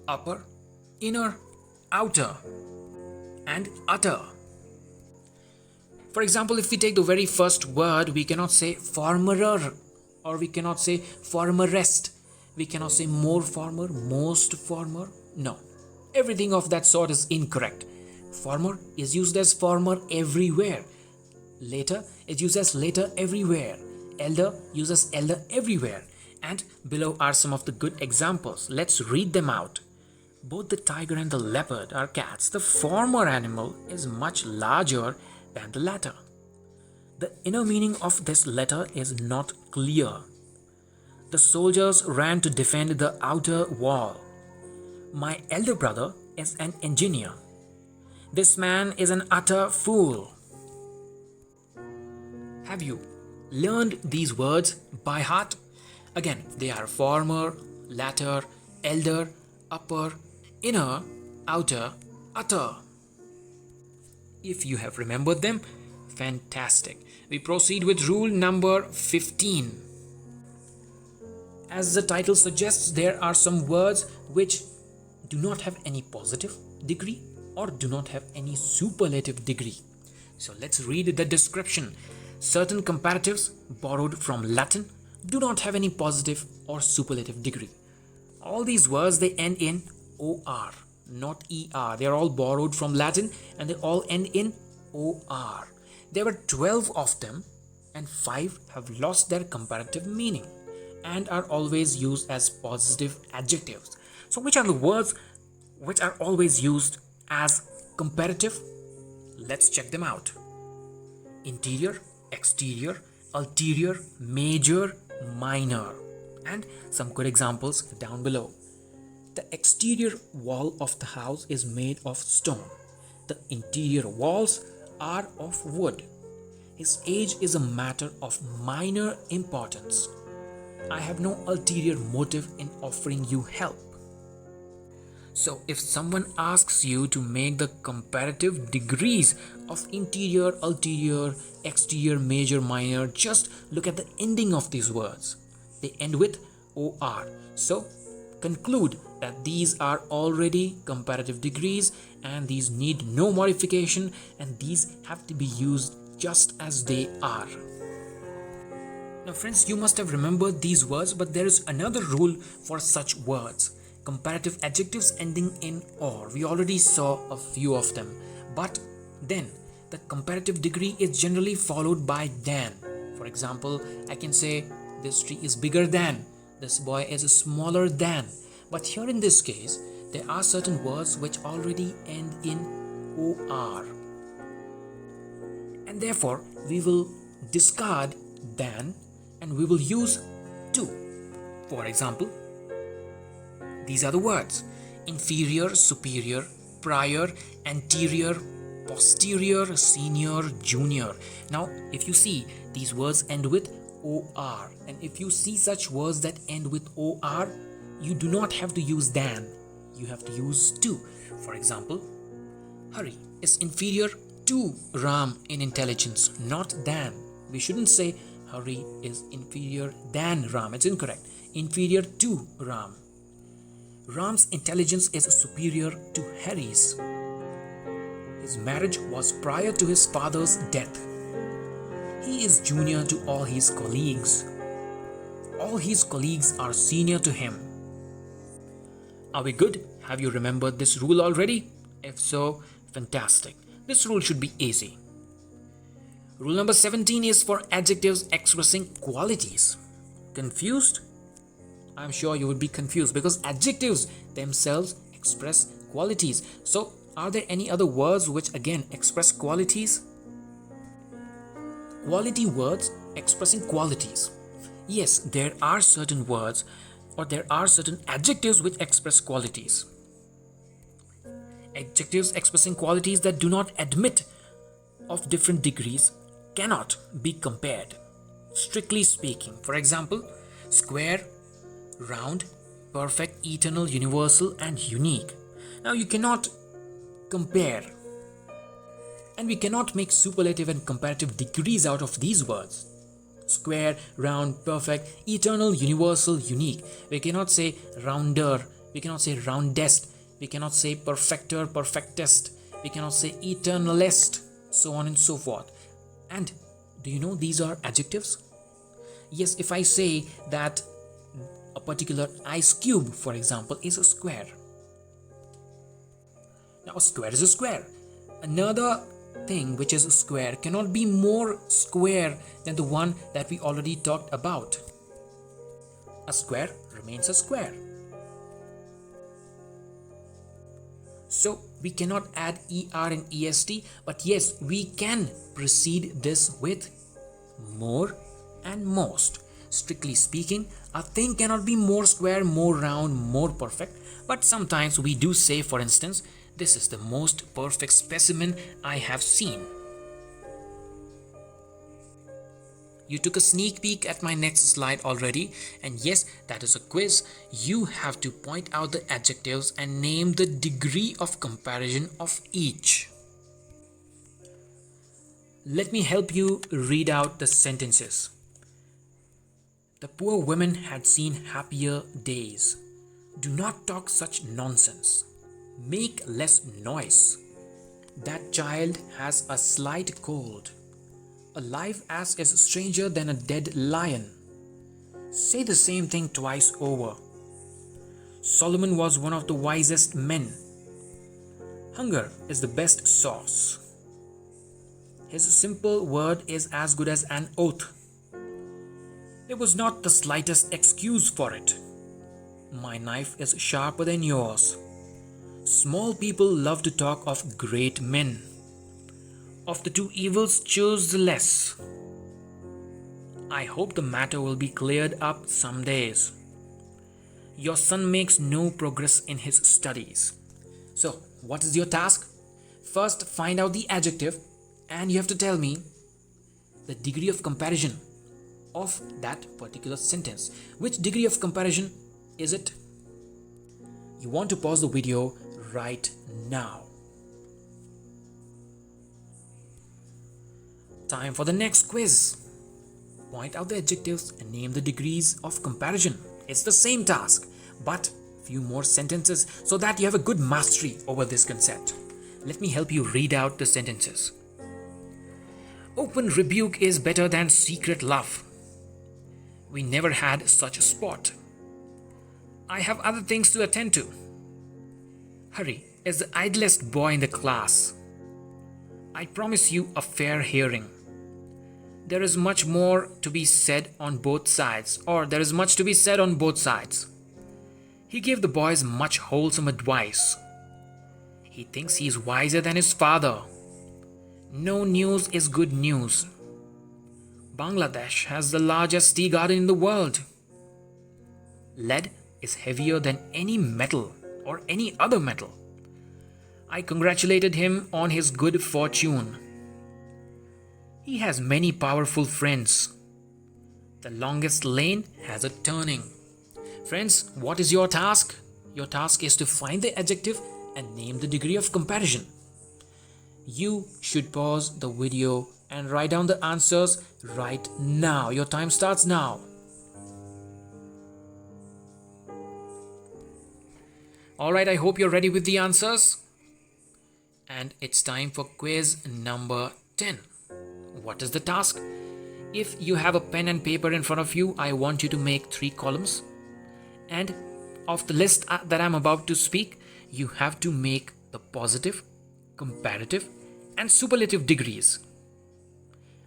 upper, inner, outer, and utter. For example, if we take the very first word, we cannot say formerer, or we cannot say formerest. We cannot say more former, most former. No, everything of that sort is incorrect. Former is used as former everywhere. Later is used as later everywhere. Elder uses elder everywhere. And below are some of the good examples. Let's read them out. Both the tiger and the leopard are cats. The former animal is much larger than the latter. The inner meaning of this letter is not clear. The soldiers ran to defend the outer wall. My elder brother is an engineer. This man is an utter fool. Have you learned these words by heart? Again, they are former, latter, elder, upper, inner, outer, utter. If you have remembered them, fantastic. We proceed with rule number 15. As the title suggests, there are some words which do not have any positive degree or do not have any superlative degree. So let's read the description. Certain comparatives borrowed from Latin do not have any positive or superlative degree. All these words, they end in OR. not er. They are all borrowed from Latin and they all end in or. There were 12 of them and 5 have lost their comparative meaning and are always used as positive adjectives. So which are the words which are always used as comparative? Let's check them out. Interior, exterior, ulterior, major, minor. And some good examples down below. The exterior wall of the house is made of stone. The interior walls are of wood. His age is a matter of minor importance. I have no ulterior motive in offering you help. So if someone asks you to make the comparative degrees of interior, ulterior, exterior, major, minor, just look at the ending of these words. They end with or. So conclude that these are already comparative degrees and these need no modification and these have to be used just as they are. Now friends, you must have remembered these words, but there is another rule for such words. Comparative adjectives ending in or. We already saw a few of them. But then the comparative degree is generally followed by than. For example, I can say this tree is bigger than, this boy is smaller than. But here in this case, there are certain words which already end in or. And therefore, we will discard than and we will use to. For example, these are the words: inferior, superior, prior, anterior, posterior, senior, junior. Now, if you see, these words end with or, and if you see such words that end with or, you do not have to use than, you have to use to. For example, Hari is inferior to Ram in intelligence, not than. We shouldn't say Hari is inferior than Ram. It's incorrect. Inferior to Ram. Ram's intelligence is superior to Hari's. His marriage was prior to his father's death. He is junior to all his colleagues. All his colleagues are senior to him. Are we good? Have you remembered this rule already? If so, fantastic. This rule should be easy. Rule number 17 is for adjectives expressing qualities. Confused? I'm sure you would be confused because adjectives themselves express qualities. So, are there any other words which again express qualities? Quality words expressing qualities. Yes, there are certain words or there are certain adjectives which express qualities. Adjectives expressing qualities that do not admit of different degrees cannot be compared. Strictly speaking, for example, square, round, perfect, eternal, universal, and unique. Now you cannot compare, and we cannot make superlative and comparative degrees out of these words. Square, round, perfect, eternal, universal, unique. We cannot say rounder, we cannot say roundest, we cannot say perfecter, perfectest, we cannot say eternalist, so on and so forth. And do you know these are adjectives? Yes, if I say that a particular ice cube, for example, is a square. Now a square is a square. Another thing which is a square cannot be more square than the one that we already talked about. A square remains a square. So we cannot add er and est, but yes, we can precede this with more and most. Strictly speaking, a thing cannot be more square, more round, more perfect, but sometimes we do say, for instance, this is the most perfect specimen I have seen. You took a sneak peek at my next slide already, and yes, that is a quiz. You have to point out the adjectives and name the degree of comparison of each. Let me help you read out the sentences. The poor woman had seen happier days. Do not talk such nonsense. Make less noise. That child has a slight cold. Alive as is stranger than a dead lion. Say the same thing twice over. Solomon was one of the wisest men. Hunger is the best sauce. His simple word is as good as an oath. There was not the slightest excuse for it. My knife is sharper than yours. Small people love to talk of great men. Of the two evils, choose the less. I hope the matter will be cleared up some days. Your son makes no progress in his studies. So, what is your task? First, find out the adjective, and you have to tell me the degree of comparison of that particular sentence. Which degree of comparison is it? You want to pause the video right now. Time for the next quiz. Point out the adjectives and name the degrees of comparison. It's the same task, but few more sentences so that you have a good mastery over this concept. Let me help you read out the sentences. Open rebuke is better than secret love. We never had such a sport. I have other things to attend to. Hurry is the idlest boy in the class. I promise you a fair hearing. There is much more to be said on both sides, or there is much to be said on both sides. He gave the boys much wholesome advice. He thinks he is wiser than his father. No news is good news. Bangladesh has the largest tea garden in the world. Lead is heavier than any metal or any other metal. I congratulated him on his good fortune. He has many powerful friends. The longest lane has a turning. Friends, what is your task? Your task is to find the adjective and name the degree of comparison. You should pause the video and write down the answers right now. Your time starts now. Alright, I hope you're ready with the answers. And it's time for quiz number 10. What is the task? If you have a pen and paper in front of you, I want you to make 3 columns. And of the list that I'm about to speak, you have to make the positive, comparative, and superlative degrees.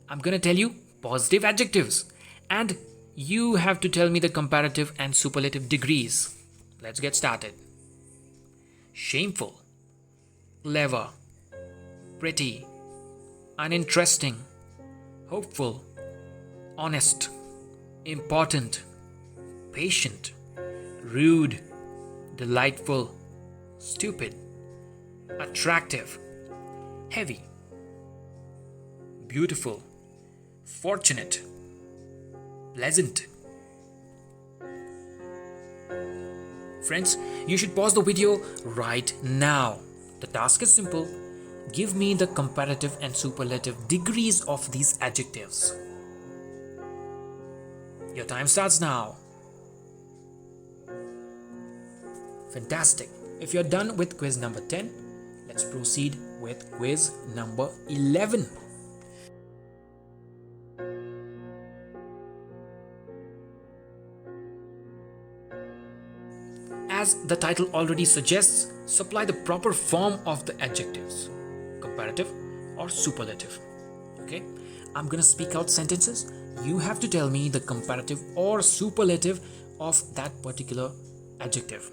I'm going to tell you positive adjectives, and you have to tell me the comparative and superlative degrees. Let's get started. Shameful, clever, pretty, uninteresting, hopeful, honest, important, patient, rude, delightful, stupid, attractive, heavy, beautiful, fortunate, pleasant. Friends, you should pause the video right now. The task is simple. Give me the comparative and superlative degrees of these adjectives. Your time starts now. Fantastic. If you're done with quiz number 10, let's proceed with quiz number 11. As the title already suggests, supply the proper form of the adjectives, comparative or superlative. Okay, I'm gonna speak out sentences. You have to tell me the comparative or superlative of that particular adjective.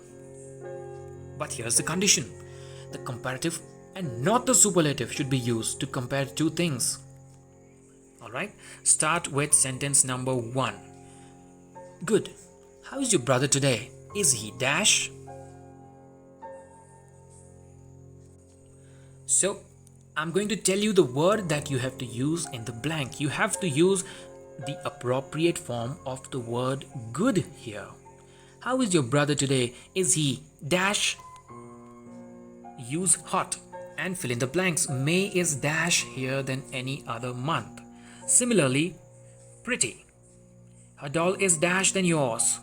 But here's the condition. The comparative and not the superlative should be used to compare two things. Alright, start with sentence number 1. Good. How is your brother today? Is he dash? So, I'm going to tell you the word that you have to use in the blank. You have to use the appropriate form of the word good here. How is your brother today? Is he dash? Use hot and fill in the blanks. May is dash here than any other month. Similarly, pretty. Her doll is dash than yours.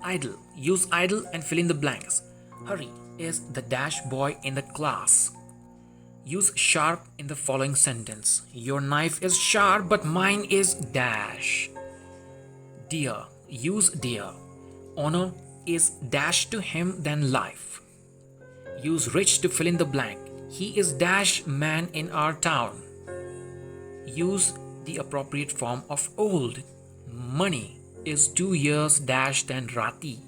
Idle. Use idle and fill in the blanks. Hurry is the dash boy in the class. Use sharp in the following sentence. Your knife is sharp but mine is dash. Dear. Use dear. Honor is dash to him than life. Use rich to fill in the blank. He is dash man in our town. Use the appropriate form of old. Money is 2 years dash than Rati.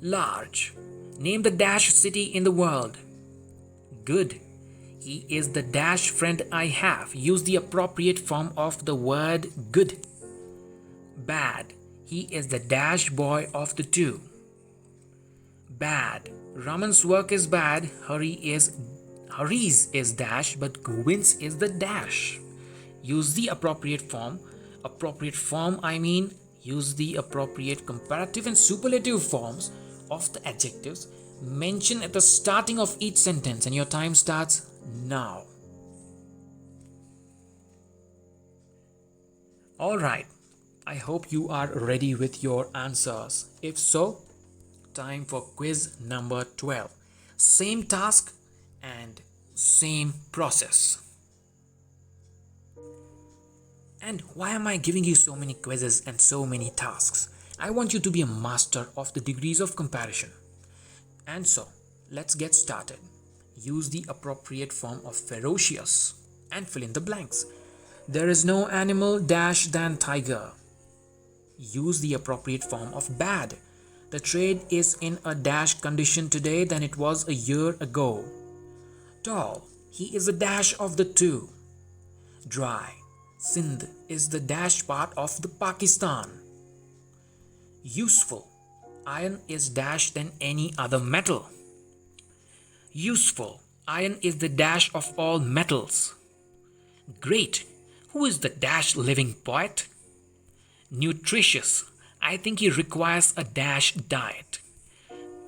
Large. Name the dash city in the world. Good. He is the dash friend I have. Use the appropriate form of the word good. Bad. He is the dash boy of the two. Bad. Raman's work is bad. Hari's is dash, but Govind's is the dash. Use the appropriate form. Use the appropriate comparative and superlative forms of the adjectives mentioned at the starting of each sentence, and your time starts now. Alright, I hope you are ready with your answers. If so, time for quiz number 12. Same task and same process. And why am I giving you so many quizzes and so many tasks? I want you to be a master of the degrees of comparison. And so, let's get started. Use the appropriate form of ferocious and fill in the blanks. There is no animal dash than tiger. Use the appropriate form of bad. The trade is in a dash condition today than it was a year ago. Tall. He is a dash of the two. Dry. Sindh is the dash part of the Pakistan. Useful. Iron is dash than any other metal. Useful. Iron is the dash of all metals. Great. Who is the dash living poet? Nutritious. I think he requires a dash diet.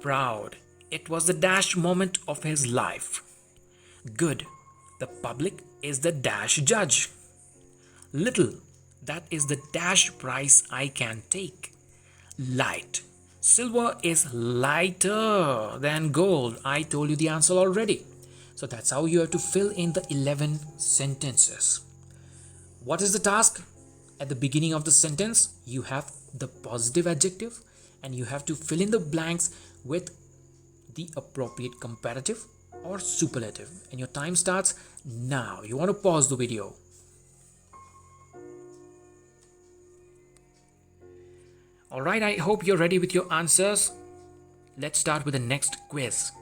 Proud. It was the dash moment of his life. Good. The public is the dash judge. Little. That is the dash price I can take. Light. Silver is lighter than gold. I told you the answer already. So that's how you have to fill in the 11 sentences. What is the task? At the beginning of the sentence, you have the positive adjective and you have to fill in the blanks with the appropriate comparative or superlative. And your time starts now. You want to pause the video. Alright, I hope you're ready with your answers. Let's start with the next quiz.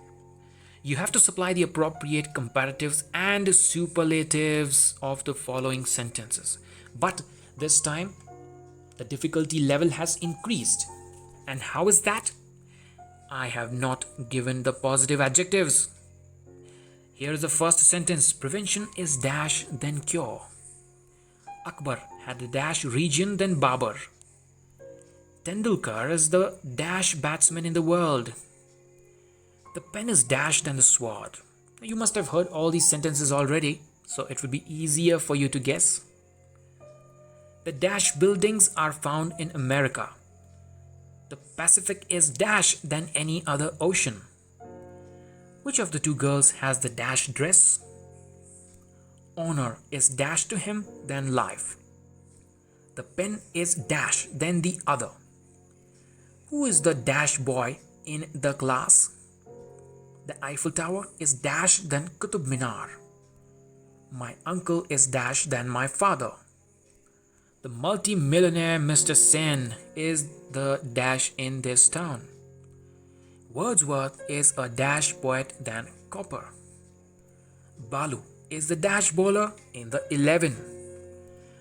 You have to supply the appropriate comparatives and superlatives of the following sentences. But this time, the difficulty level has increased. And how is that? I have not given the positive adjectives. Here is the first sentence. Prevention is dash then cure. Akbar had a dash region than Babur. Tendulkar is the dash batsman in the world. The pen is dash than the sword. You must have heard all these sentences already, so it would be easier for you to guess. The dash buildings are found in America. The Pacific is dash than any other ocean. Which of the two girls has the dash dress? Honor is dash to him than life. The pen is dash than the other. Who is the dash boy in the class? The Eiffel Tower is dash than Qutub Minar. My uncle is dash than my father. The multi-millionaire Mr. Sen is the dash in this town. Wordsworth is a dash poet than Copper. Balu is the dash bowler in the 11.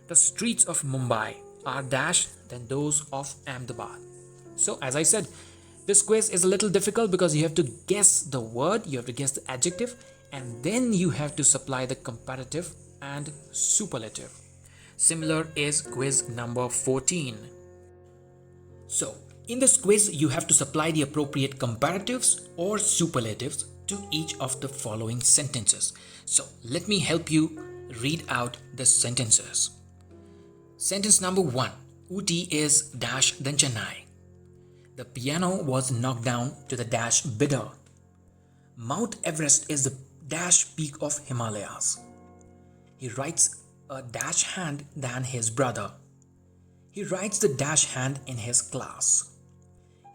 The streets of Mumbai are dash than those of Ahmedabad. So as I said, this quiz is a little difficult because you have to guess the word, you have to guess the adjective, and then you have to supply the comparative and superlative. Similar is quiz number 14. So in this quiz, you have to supply the appropriate comparatives or superlatives to each of the following sentences. So let me help you read out the sentences. Sentence number 1. Ooty is dash than Chennai. The piano was knocked down to the dash bidder. Mount Everest is the dash peak of Himalayas. He writes a dash hand than his brother. He writes the dash hand in his class.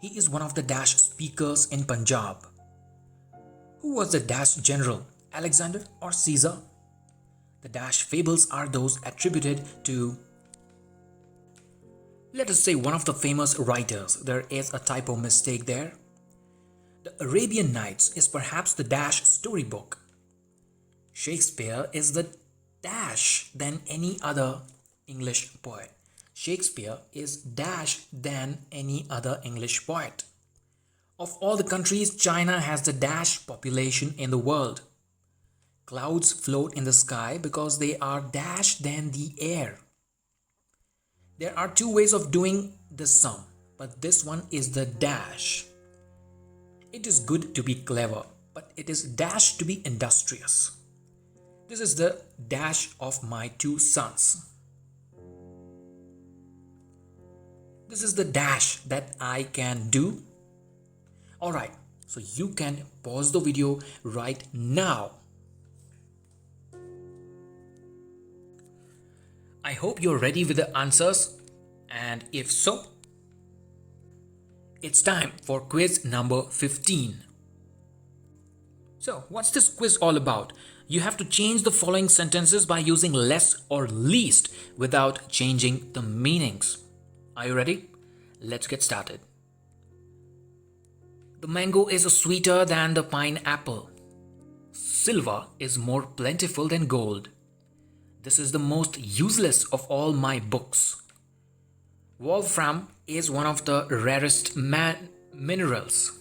He is one of the dash speakers in Punjab. Who was the dash general, Alexander or Caesar? The dash fables are those attributed to, let us say, one of the famous writers. There is a typo mistake there. The Arabian Nights is perhaps the dash storybook. Shakespeare is the dash than any other English poet. Shakespeare is dash than any other English poet. Of all the countries, China has the dash population in the world. Clouds float in the sky because they are dash than the air. There are two ways of doing the sum, but this one is the dash. It is good to be clever, but it is dash to be industrious. This is the dash of my two sons. This is the dash that I can do. Alright, so you can pause the video right now. I hope you're ready with the answers, and if so, it's time for quiz number 15. So, what's this quiz all about? You have to change the following sentences by using less or least without changing the meanings. Are you ready? Let's get started. The mango is sweeter than the pineapple. Silver is more plentiful than gold. This is the most useless of all my books. Wolfram is one of the rarest minerals.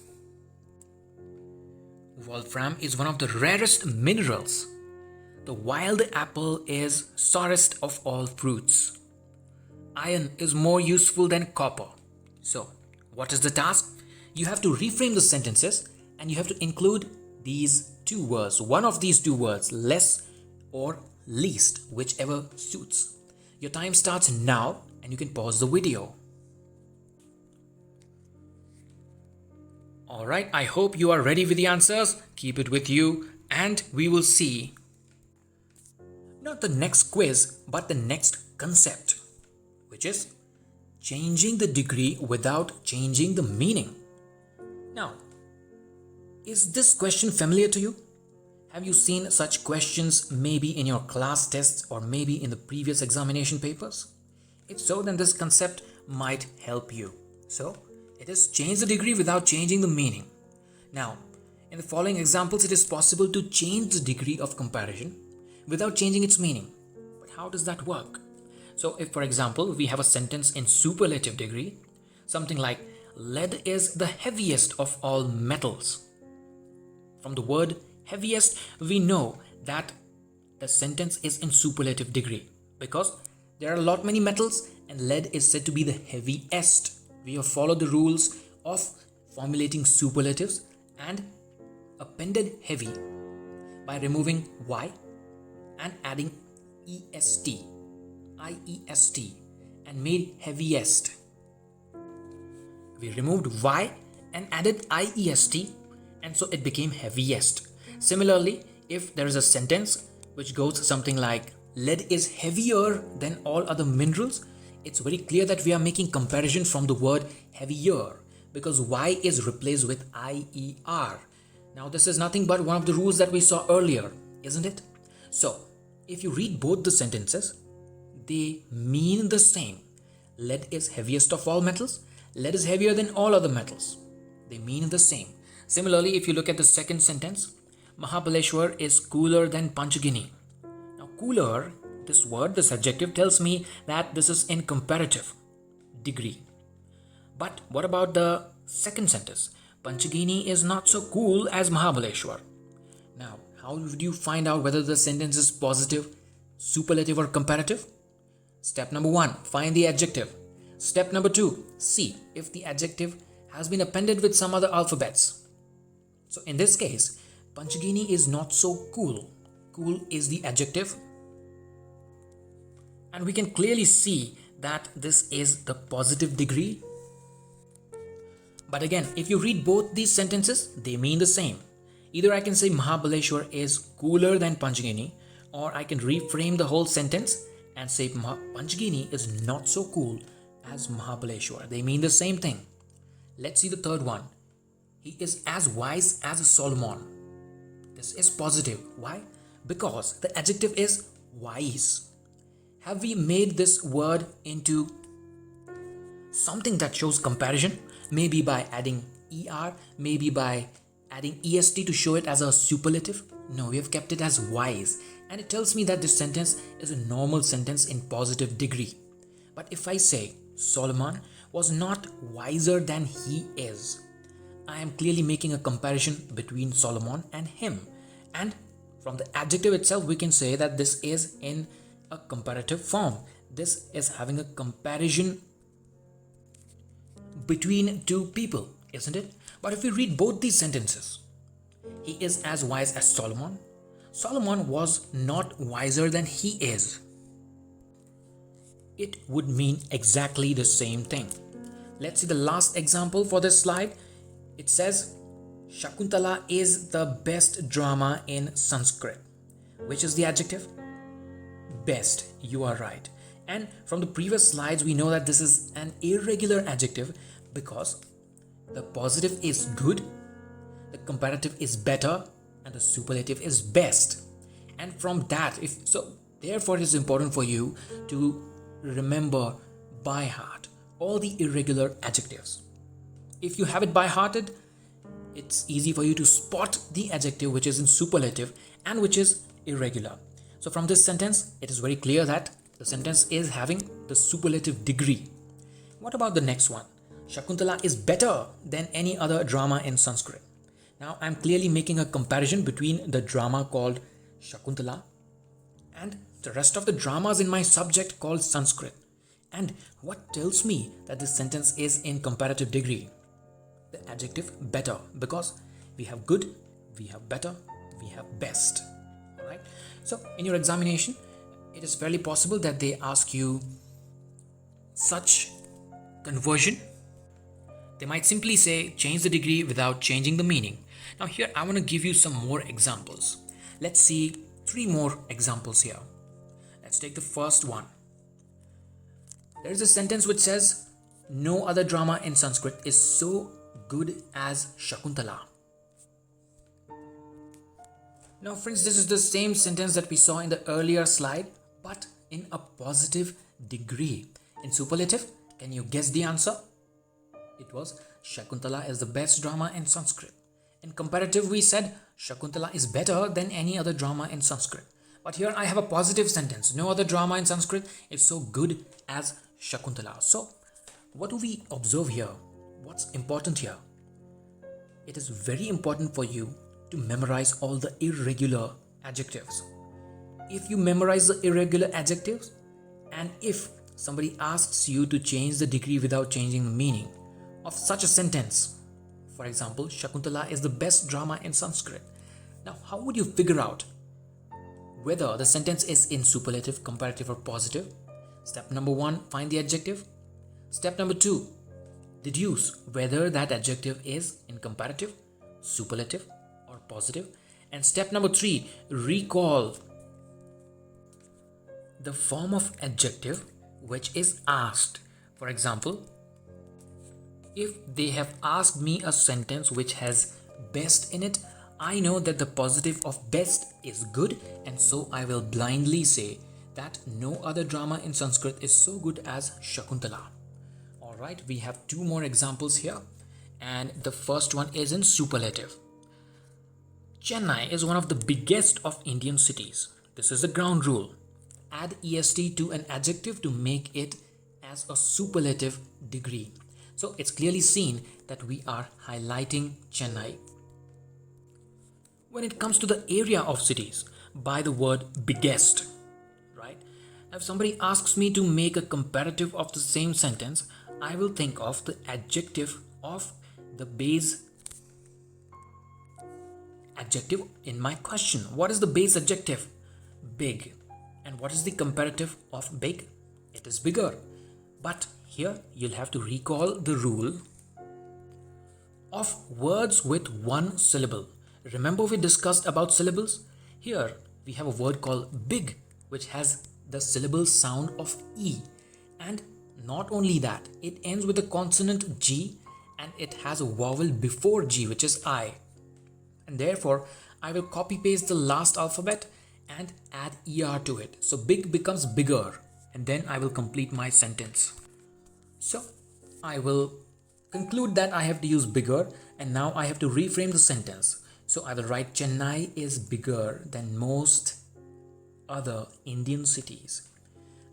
Wolfram is one of the rarest minerals. The wild apple is sorest of all fruits. Iron is more useful than copper. So, what is the task? You have to reframe the sentences and you have to include these two words, one of these two words, less or least, whichever suits. Your time starts now and you can pause the video. Alright, I hope you are ready with the answers. Keep it with you and we will see not the next quiz but the next concept, which is changing the degree without changing the meaning. Now, is this question familiar to you? Have you seen such questions maybe in your class tests or maybe in the previous examination papers? If so, then this concept might help you. So, it is change the degree without changing the meaning. Now, in the following examples, it is possible to change the degree of comparison without changing its meaning. But how does that work? So, if for example, we have a sentence in superlative degree, something like, lead is the heaviest of all metals. From the word heaviest, we know that the sentence is in superlative degree because there are a lot many metals and lead is said to be the heaviest. We have followed the rules of formulating superlatives and appended heavy by removing y and adding est, iest, and made heaviest. We removed y and added iest, and so it became heaviest. Similarly, if there is a sentence which goes something like lead is heavier than all other minerals, it's very clear that we are making comparison from the word heavier because y is replaced with ier. Now this is nothing but one of the rules that we saw earlier, isn't it? So if you read both the sentences, they mean the same. Lead is heaviest of all metals. Lead is heavier than all other metals. They mean the same. Similarly, if you look at the second sentence, Mahabaleshwar is cooler than Panchgini. Now cooler, this word, this adjective tells me that this is in comparative degree. But what about the second sentence? Panchgini is not so cool as Mahabaleshwar. Now, how would you find out whether the sentence is positive, superlative or comparative? Step number 1, find the adjective. Step number 2, see if the adjective has been appended with some other alphabets. So in this case, Panchgini is not so cool. Cool is the adjective. And we can clearly see that this is the positive degree. But again, if you read both these sentences, they mean the same. Either I can say Mahabaleshwar is cooler than Panchgini, or I can reframe the whole sentence and say Panchgini is not so cool as Mahabaleshwar. They mean the same thing. Let's see the third one. He is as wise as Solomon. This is positive. Why? Because the adjective is wise. Have we made this word into something that shows comparison? Maybe by adding er, maybe by adding est to show it as a superlative? No, we have kept it as wise, and it tells me that this sentence is a normal sentence in positive degree. But if I say Solomon was not wiser than he is, I am clearly making a comparison between Solomon and him. And from the adjective itself, we can say that this is in a comparative form. This is having a comparison between two people, isn't it? But if we read both these sentences, he is as wise as Solomon. Solomon was not wiser than he is. It would mean exactly the same thing. Let's see the last example for this slide. It says, Shakuntala is the best drama in Sanskrit. Which is the adjective? Best. You are right. And from the previous slides, we know that this is an irregular adjective because the positive is good, the comparative is better, and the superlative is best. And from that, therefore it is important for you to remember by heart all the irregular adjectives. If you have it by hearted, it's easy for you to spot the adjective which is in superlative and which is irregular. So from this sentence, it is very clear that the sentence is having the superlative degree. What about the next one? Shakuntala is better than any other drama in Sanskrit. Now I'm clearly making a comparison between the drama called Shakuntala and the rest of the dramas in my subject called Sanskrit. And what tells me that this sentence is in comparative degree? The adjective better, because we have good, we have better, we have best. Alright? So in your examination, it is fairly possible that they ask you such conversion. They might simply say change the degree without changing the meaning. Now here I want to give you some more examples. Let's see 3 more examples here. Let's take the first one. There is a sentence which says, no other drama in Sanskrit is so good as Shakuntala. Now friends, this is the same sentence that we saw in the earlier slide, but in a positive degree. In superlative, can you guess the answer? It was Shakuntala is the best drama in Sanskrit. In comparative, we said Shakuntala is better than any other drama in Sanskrit. But here I have a positive sentence. No other drama in Sanskrit is so good as Shakuntala. So what do we observe here? What's important here? It is very important for you to memorize all the irregular adjectives. If you memorize the irregular adjectives, and if somebody asks you to change the degree without changing the meaning of such a sentence, for example, Shakuntala is the best drama in Sanskrit. Now, how would you figure out whether the sentence is in superlative, comparative, or positive? Step number 1, find the adjective. Step number 2, deduce whether that adjective is in comparative, superlative, or positive. And step number 3, recall the form of adjective which is asked. For example, if they have asked me a sentence which has best in it, I know that the positive of best is good, and so I will blindly say that no other drama in Sanskrit is so good as Shakuntala. Alright, we have 2 more examples here, and the first one is in superlative. Chennai is one of the biggest of Indian cities. This is the ground rule. Add est to an adjective to make it as a superlative degree. So it's clearly seen that we are highlighting Chennai. When it comes to the area of cities, by the word biggest, right? If somebody asks me to make a comparative of the same sentence, I will think of the adjective of the base adjective in my question. What is the base adjective? Big. And what is the comparative of big? It is bigger. But here you'll have to recall the rule of words with 1 syllable. Remember we discussed about syllables? Here we have a word called big, which has the syllable sound of E. And not only that, it ends with the consonant G and it has a vowel before G, which is I. And therefore, I will copy paste the last alphabet and add ER to it. So big becomes bigger, and then I will complete my sentence. So I will conclude that I have to use bigger, and now I have to reframe the sentence. So I will write Chennai is bigger than most other Indian cities.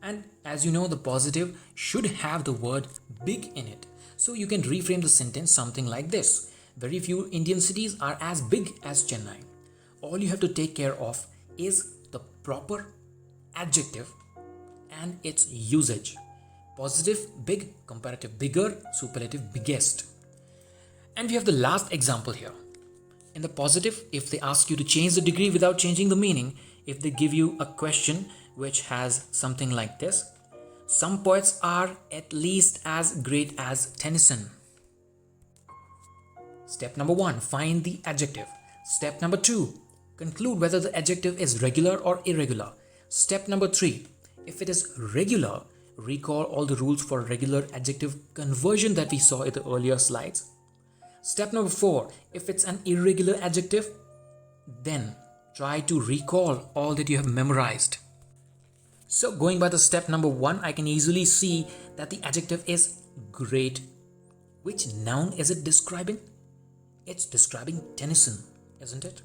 And as you know, the positive should have the word big in it. So you can reframe the sentence something like this. Very few Indian cities are as big as Chennai. All you have to take care of is the proper adjective and its usage. Positive, big, comparative, bigger, superlative, biggest. And we have the last example here. In the positive, if they ask you to change the degree without changing the meaning, if they give you a question which has something like this: some poets are at least as great as Tennyson. Step number 1, find the adjective. Step number 2, conclude whether the adjective is regular or irregular. Step number 3, if it is regular, recall all the rules for regular adjective conversion that we saw in the earlier slides. Step number 4, if it's an irregular adjective, then try to recall all that you have memorized. So going by the step number 1, I can easily see that the adjective is great. Which noun is it describing? It's describing Tennyson, isn't it?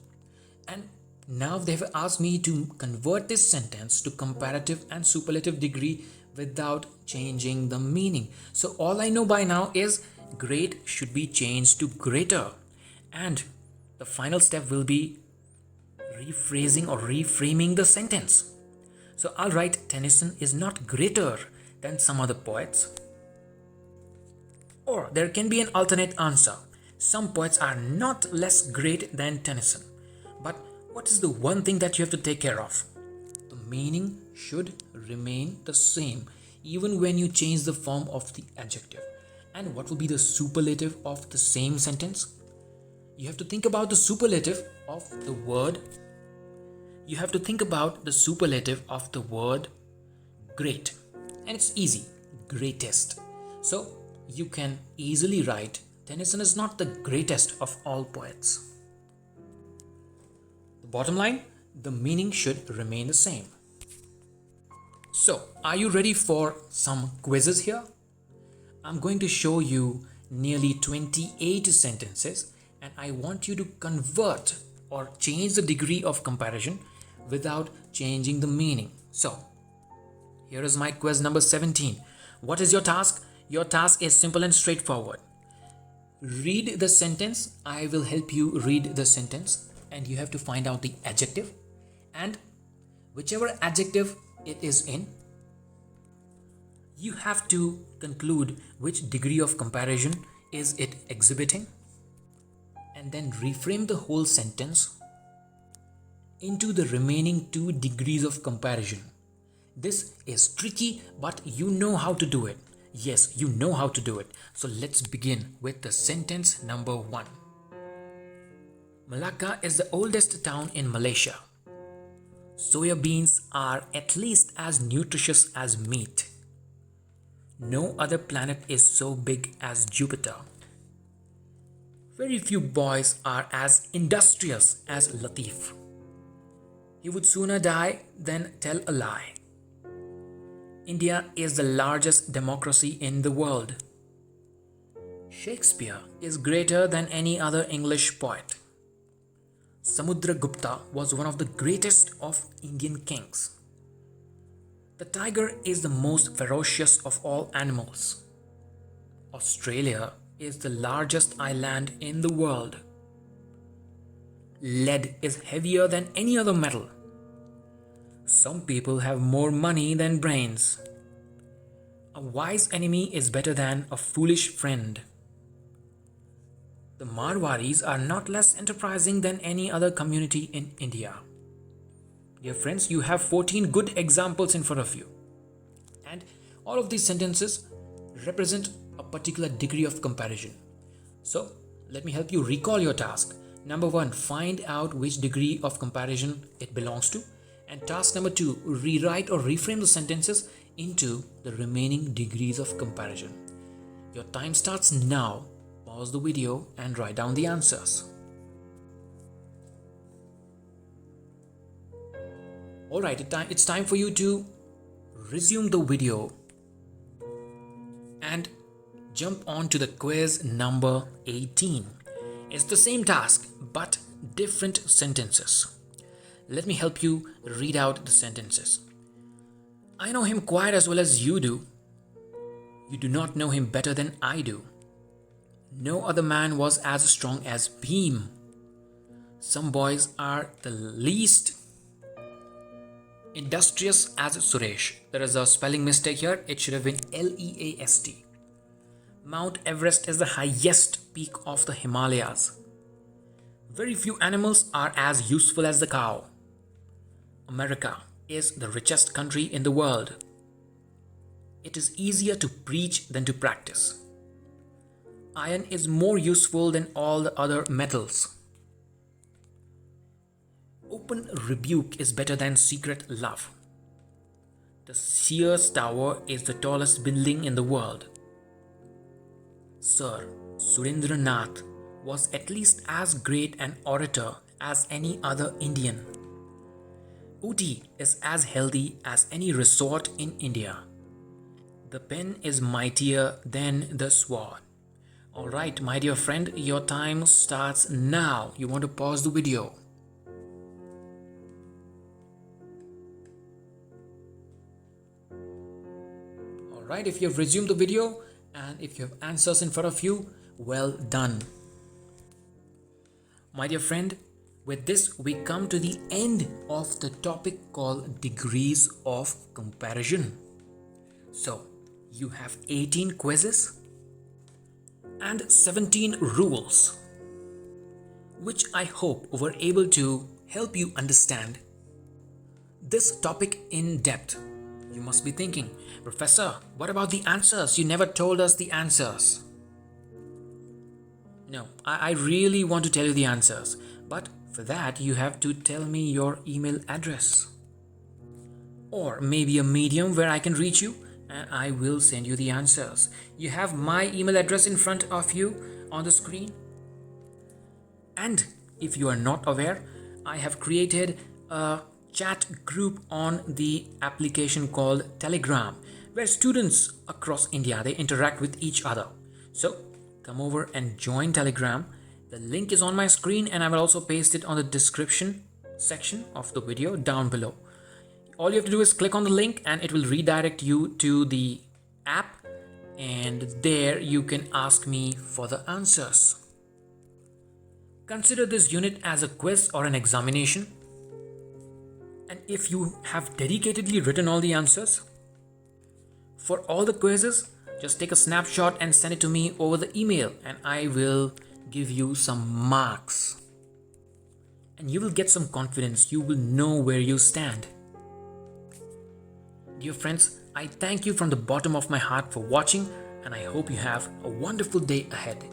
And now they have asked me to convert this sentence to comparative and superlative degree without changing the meaning. So all I know by now is great should be changed to greater. And the final step will be rephrasing or reframing the sentence. So I'll write Tennyson is not greater than some other poets. Or there can be an alternate answer. Some poets are not less great than Tennyson. But what is the one thing that you have to take care of? The meaning should remain the same even when you change the form of the adjective. And what will be the superlative of the same sentence? You have to think about the superlative of the word. You have to think about the superlative of the word great. And it's easy, greatest. So you can easily write Tennyson is not the greatest of all poets. The bottom line, the meaning should remain the same. So, are you ready for some quizzes here? I'm going to show you nearly 28 sentences, and I want you to convert or change the degree of comparison without changing the meaning. So, here is my quiz number 17. What is your task? Your task is simple and straightforward. Read the sentence. I will help you read the sentence, and you have to find out the adjective, and whichever adjective it is in, you have to conclude which degree of comparison is it exhibiting, and then reframe the whole sentence into the remaining 2 degrees of comparison. This is tricky, but you know how to do it. Yes, you know how to do it. So let's begin with the sentence number 1. Malacca is the oldest town in Malaysia. Soya beans are at least as nutritious as meat. No other planet is so big as Jupiter. Very few boys are as industrious as Latif. He would sooner die than tell a lie. India is the largest democracy in the world. Shakespeare is greater than any other English poet. Samudragupta was one of the greatest of Indian kings. The tiger is the most ferocious of all animals. Australia is the largest island in the world. Lead is heavier than any other metal. Some people have more money than brains. A wise enemy is better than a foolish friend. The Marwaris are not less enterprising than any other community in India. Dear friends, you have 14 good examples in front of you. And all of these sentences represent a particular degree of comparison. So, let me help you recall your task. Number 1, find out which degree of comparison it belongs to. And task number 2, rewrite or reframe the sentences into the remaining degrees of comparison. Your time starts now. Pause the video and write down the answers. Alright, it's time for you to resume the video and jump on to the quiz number 18. It's the same task but different sentences. Let me help you read out the sentences. I know him quite as well as you do. You do not know him better than I do. No other man was as strong as Bhim. Some boys are the least industrious as Suresh. There is a spelling mistake here. It should have been Least. Mount Everest is the highest peak of the Himalayas. Very few animals are as useful as the cow. America is the richest country in the world. It is easier to preach than to practice. Iron is more useful than all the other metals. Open rebuke is better than secret love. The Sears Tower is the tallest building in the world. Sir Surendranath was at least as great an orator as any other Indian. Ooty is as healthy as any resort in India. The pen is mightier than the sword. Alright, my dear friend, your time starts now. You want to pause the video. Alright, if you have resumed the video and if you have answers in front of you, well done. My dear friend, with this we come to the end of the topic called degrees of comparison. So, you have 18 quizzes and 17 rules, which I hope were able to help you understand this topic in depth. You must be thinking, Professor, what about the answers? You never told us the answers. No, I really want to tell you the answers, but for that you have to tell me your email address. Or maybe a medium where I can reach you and I will send you the answers. You have my email address in front of you on the screen. And if you are not aware, I have created a chat group on the application called Telegram, where students across India, they interact with each other. So come over and join Telegram. The link is on my screen and I will also paste it on the description section of the video down below. All you have to do is click on the link and it will redirect you to the app, and there you can ask me for the answers. Consider this unit as a quiz or an examination. And if you have dedicatedly written all the answers, for all the quizzes, just take a snapshot and send it to me over the email and I will give you some marks. And you will get some confidence. You will know where you stand. Dear friends, I thank you from the bottom of my heart for watching and I hope you have a wonderful day ahead.